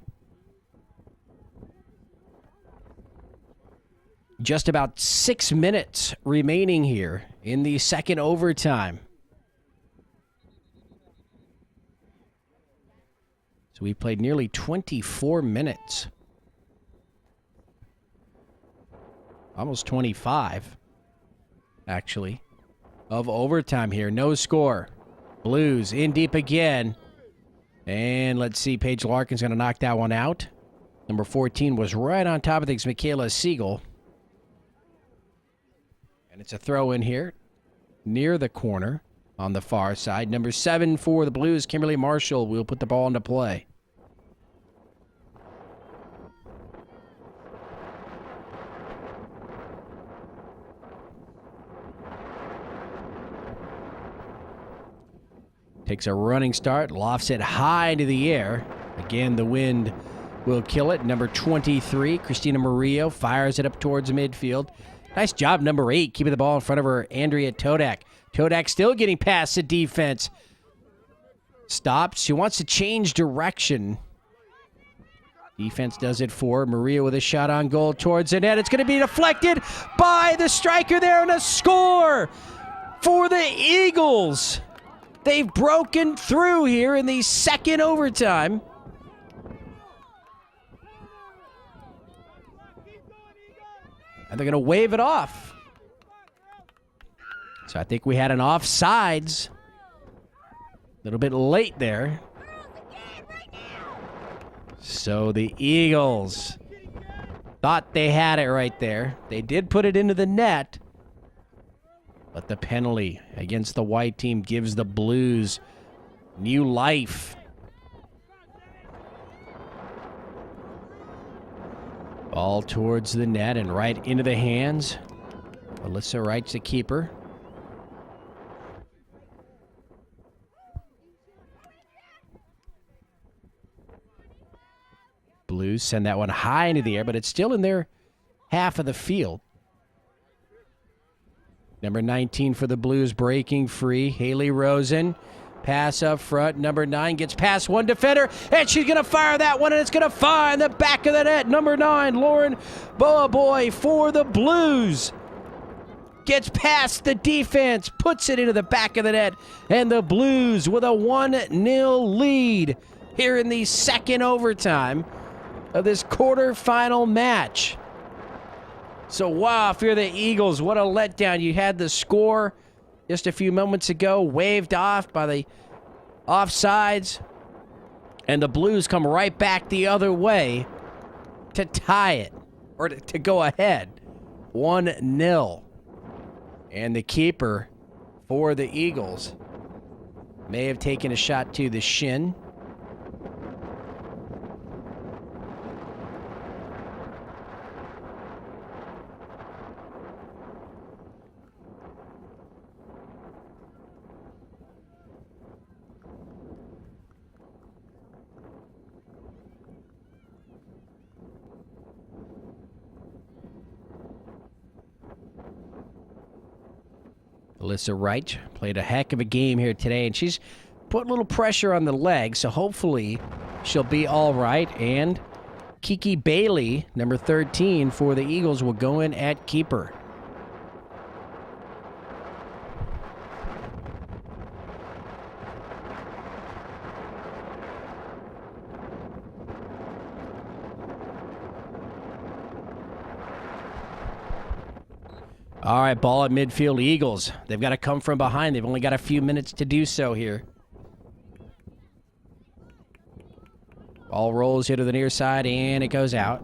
Just about 6 minutes remaining here in the second overtime. So we played nearly 24 minutes. Almost 25, actually, of overtime here. No score. Blues in deep again. And let's see, Paige Larkin's going to knock that one out. Number 14 was right on top of things, Michaela Siegel. And it's a throw in here near the corner on the far side. Number 7 for the Blues, Kimberly Marshall, will put the ball into play. Takes a running start, lofts it high into the air. Again, the wind will kill it. Number 23, Christina Murillo, fires it up towards midfield. Nice job, number 8, keeping the ball in front of her, Andrea Todak. Todak still getting past the defense. Stops. She wants to change direction. Defense does it for Murillo with a shot on goal towards the net. It's going to be deflected by the striker there, and a score for the Eagles. They've broken through here in the second overtime. And they're going to wave it off. So I think we had an offsides. A little bit late there. So the Eagles thought they had it right there. They did put it into the net. But the penalty against the white team gives the Blues new life. Ball towards the net and right into the hands. Alyssa Wright's the keeper. Blues send that one high into the air, but it's still in their half of the field. Number 19 for the Blues breaking free. Haley Rosen. Pass up front. Number 9 gets past one defender, and she's going to fire that one, and it's going to find the back of the net. Number 9, Lauren Boaboy for the Blues. Gets past the defense, puts it into the back of the net, and the Blues with a 1-0 lead here in the second overtime of this quarterfinal match. So, wow, if you're the Eagles, what a letdown. You had the score just a few moments ago, waved off by the offsides, and the Blues come right back the other way to tie it, or to go ahead, 1-0. And the keeper for the Eagles may have taken a shot to the shin. Alyssa Wright played a heck of a game here today, and she's put a little pressure on the leg, so hopefully she'll be all right. And Kiki Bailey, number 13 for the Eagles, will go in at keeper. All right, ball at midfield, Eagles. They've got to come from behind. They've only got a few minutes to do so here. Ball rolls here to the near side, and it goes out.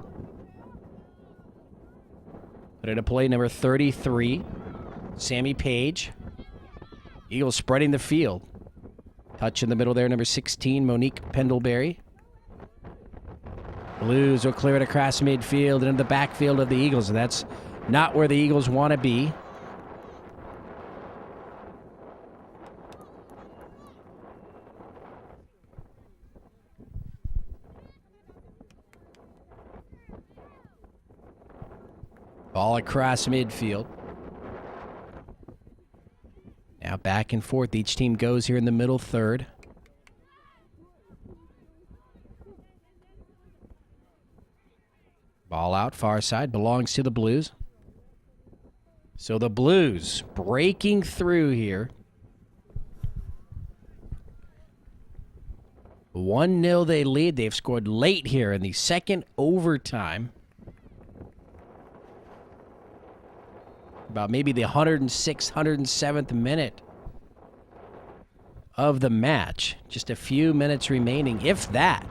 Put into play number 33, Sammy Page. Eagles spreading the field. Touch in the middle there, number 16, Monique Pendlebury. Blues will clear it across midfield and into the backfield of the Eagles, and that's not where the Eagles want to be. Ball across midfield. Now back and forth. Each team goes here in the middle third. Ball out, far side, belongs to the Blues. So the Blues breaking through here. 1-0 they lead. They've scored late here in the second overtime. About maybe the 106th, 107th minute of the match. Just a few minutes remaining, if that.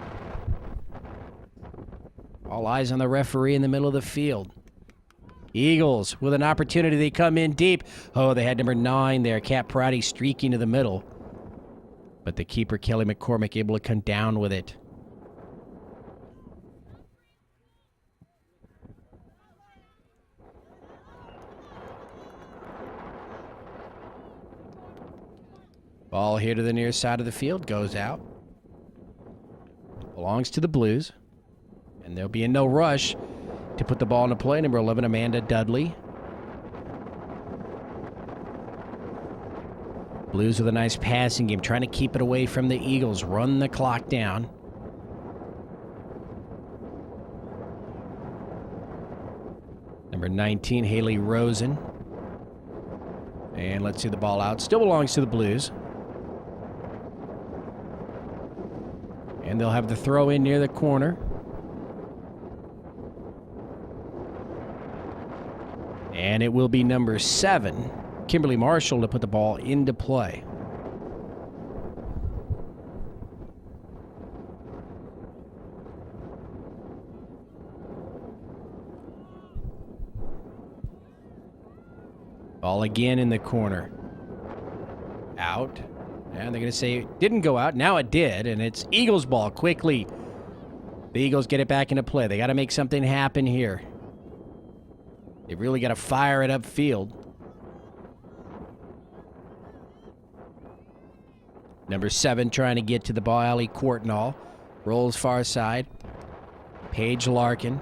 All eyes on the referee in the middle of the field. Eagles with an opportunity. They come in deep. Oh, they had number 9 there, Kat Prouty, streaking to the middle. But the keeper, Kelly McCormick, able to come down with it. Ball here to the near side of the field, goes out. Belongs to the Blues. And there'll be a no rush to put the ball into play. Number 11, Amanda Dudley. Blues with a nice passing game, trying to keep it away from the Eagles. Run the clock down. Number 19, Haley Rosen. And let's see the ball out. Still belongs to the Blues. And they'll have the throw in near the corner. And it will be number 7, Kimberly Marshall, to put the ball into play. Ball again in the corner. Out. And they're going to say it didn't go out. Now it did, and it's Eagles ball quickly. The Eagles get it back into play. They got to make something happen here. They've really got to fire it upfield. Number 7 trying to get to the ball alley. Courtnall rolls far side. Paige Larkin.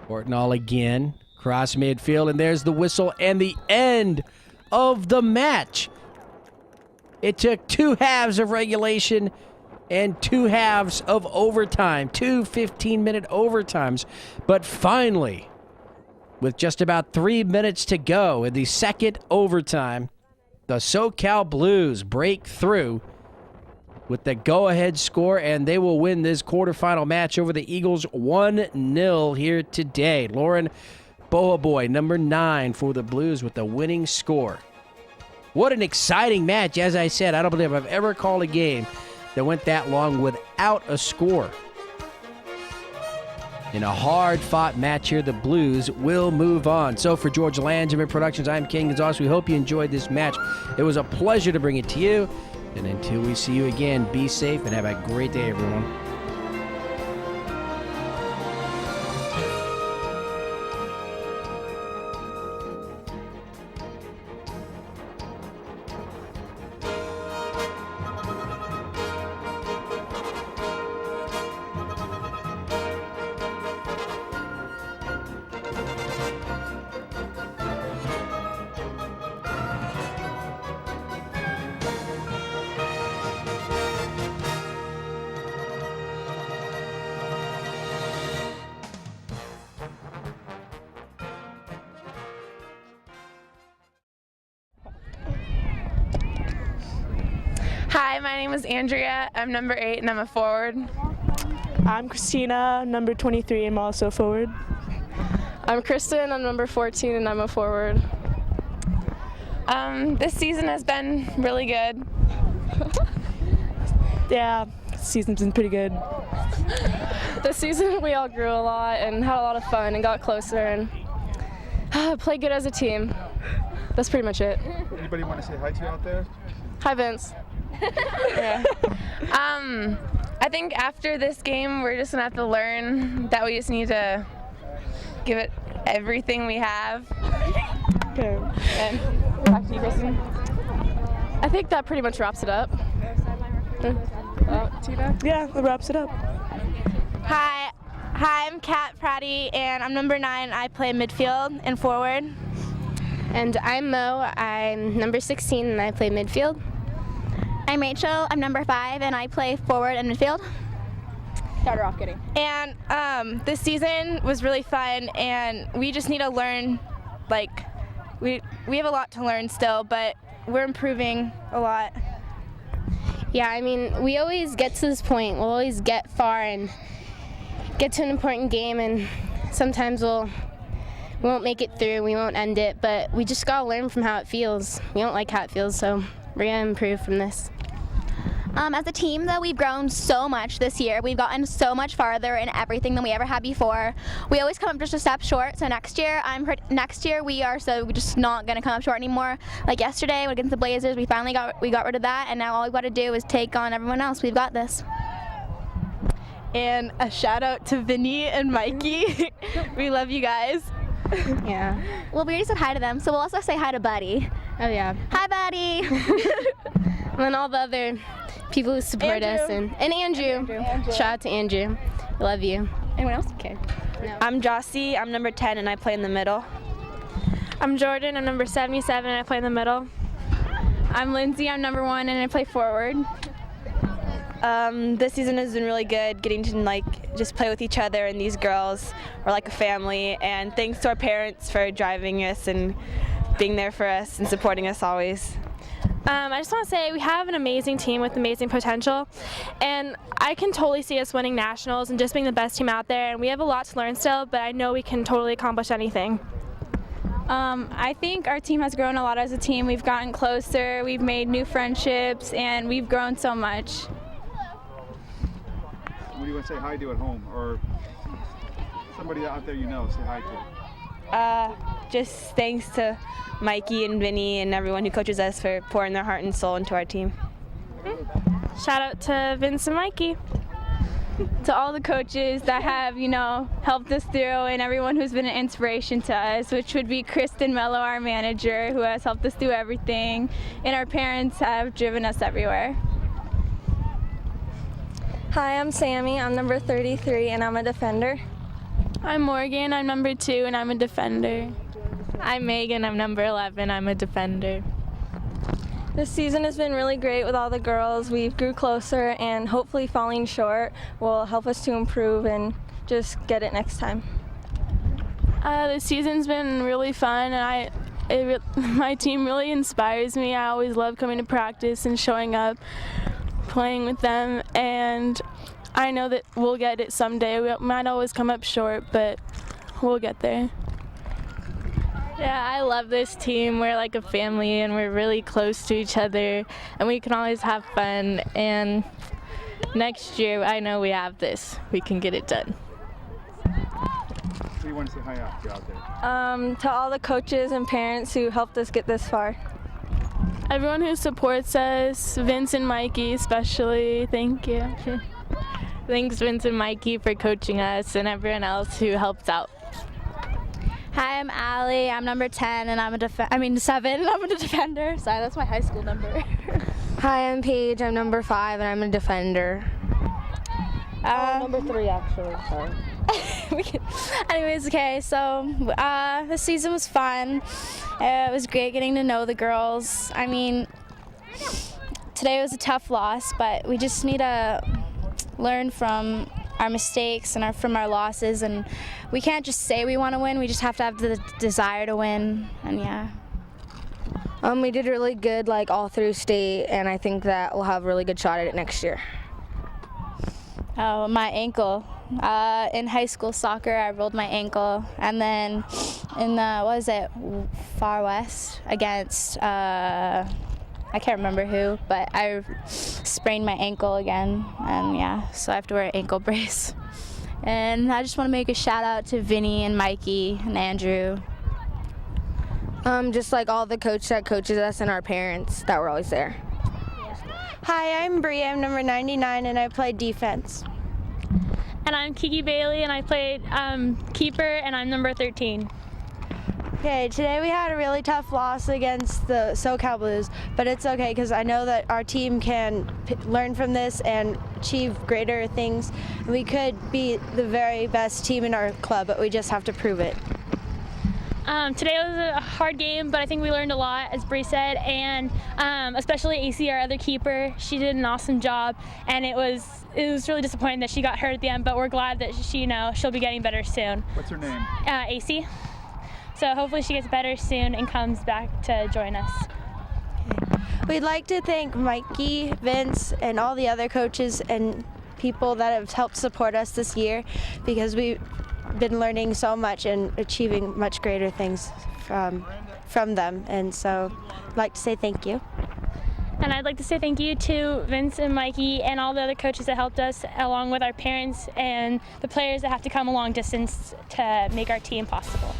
Courtnall again. Cross midfield, and there's the whistle and the end of the match. It took 2 halves of regulation and 2 halves of overtime, 2 15-minute overtimes. But finally, with just about 3 minutes to go in the second overtime, the SoCal Blues break through with the go-ahead score, and they will win this quarterfinal match over the Eagles 1-0 here today. Lauren Bohaboy, number 9 for the Blues with the winning score. What an exciting match. As I said, I don't believe I've ever called a game that went that long without a score. In a hard-fought match here, the Blues will move on. So for George Langeman Productions, I'm King Gonzalez. We hope you enjoyed this match. It was a pleasure to bring it to you. And until we see you again, be safe and have a great day, everyone. Hi, my name is Andrea. I'm number 8 and I'm a forward. I'm Christina, number 23, and I'm also forward. I'm Kristen, I'm number 14 and I'm a forward. This season has been really good. Yeah, season's been pretty good. This season we all grew a lot and had a lot of fun and got closer and played good as a team. That's pretty much it. Anybody want to say hi to you out there? Hi, Vince. Yeah. I think after this game we're just gonna have to learn that we just need to give it everything we have. Okay. And back to you, Kristen. I think that pretty much wraps it up. Tina? Yeah, that wraps it up. Hi, I'm Kat Pratty, and I'm number 9. I play midfield and forward. And I'm Mo. I'm number 16 and I play midfield. I'm Rachel. I'm number 5, and I play forward and midfield. Start her off kidding. And this season was really fun, and we just need to learn. Like, we have a lot to learn still, but we're improving a lot. Yeah, I mean, we always get to this point. We'll always get far and get to an important game, and sometimes we won't make it through. We won't end it, but we just gotta learn from how it feels. We don't like how it feels, so we're gonna improve from this. As a team, though, we've grown so much this year. We've gotten so much farther in everything than we ever had before. We always come up just a step short. So next year, we're just not gonna come up short anymore. Like yesterday, against the Blazers, we got rid of that, and now all we've got to do is take on everyone else. We've got this. And a shout out to Vinny and Mikey. We love you guys. Yeah. Well, we already said hi to them, so we'll also say hi to Buddy. Oh, yeah. Hi, Buddy. And then all the other people who support us. And Andrew. Shout out to Andrew. I love you. Anyone else? Okay. I'm Jossie, I'm number 10 and I play in the middle. I'm Jordan, I'm number 77 and I play in the middle. I'm Lindsay. I'm number 1 and I play forward. This season has been really good, getting to just play with each other, and these girls are like a family, and thanks to our parents for driving us and being there for us and supporting us always. I just want to say we have an amazing team with amazing potential, and I can totally see us winning nationals and just being the best team out there, and we have a lot to learn still, but I know we can totally accomplish anything. I think our team has grown a lot as a team. We've gotten closer, we've made new friendships, and we've grown so much. What do you want to say hi to at home, or somebody out there say hi to? Just thanks to Mikey and Vinny and everyone who coaches us for pouring their heart and soul into our team. Shout out to Vince and Mikey. To all the coaches that have, helped us through, and everyone who's been an inspiration to us, which would be Kristen Mello, our manager, who has helped us through everything, and our parents have driven us everywhere. Hi, I'm Sammy. I'm number 33 and I'm a defender. I'm Morgan. I'm number 2 and I'm a defender. I'm Megan. I'm number 11. I'm a defender. This season has been really great with all the girls. We've grew closer, and hopefully falling short will help us to improve and just get it next time. The season's been really fun, and my team really inspires me. I always love coming to practice and showing up, playing with them, and I know that we'll get it someday. We might always come up short, but we'll get there. Yeah, I love this team. We're like a family, and we're really close to each other, and we can always have fun, and next year I know we have this. We can get it done. Who do you want to say hi out there? To all the coaches and parents who helped us get this far. Everyone who supports us, Vince and Mikey especially, thank you. Thanks, Vince and Mikey, for coaching us, and everyone else who helped out. Hi, I'm Allie. I'm number 10, and I'm 7, and I'm a defender. Sorry, that's my high school number. Hi, I'm Paige. I'm number 5 and I'm a defender. Number 3, actually. Sorry. Anyways, okay, so this season was fun. It was great getting to know the girls. I mean, today was a tough loss, but we just need to learn from our mistakes and from our losses, and we can't just say we want to win. We just have to have the desire to win, and yeah. We did really good, like all through state, and I think that we'll have a really good shot at it next year. Oh, my ankle. In high school soccer, I rolled my ankle, and then in the Far West against I can't remember who, but I sprained my ankle again, and yeah, so I have to wear an ankle brace. And I just want to make a shout out to Vinny and Mikey and Andrew. Just like all the coach that coaches us and our parents that were always there. Hi, I'm Bree. I'm number 99, and I play defense. And I'm Kiki Bailey, and I played keeper, and I'm number 13. Okay, today we had a really tough loss against the SoCal Blues, but it's okay because I know that our team can learn from this and achieve greater things. We could be the very best team in our club, but we just have to prove it. Today was a hard game, but I think we learned a lot, as Bree said, and especially AC, our other keeper. She did an awesome job, and it was really disappointing that she got hurt at the end, but we're glad that she'll be getting better soon. What's her name? AC. So hopefully she gets better soon and comes back to join us. We'd like to thank Mikey, Vince, and all the other coaches and people that have helped support us this year, because we've been learning so much and achieving much greater things from them, and so I'd like to say thank you. And I'd like to say thank you to Vince and Mikey and all the other coaches that helped us, along with our parents and the players that have to come a long distance to make our team possible.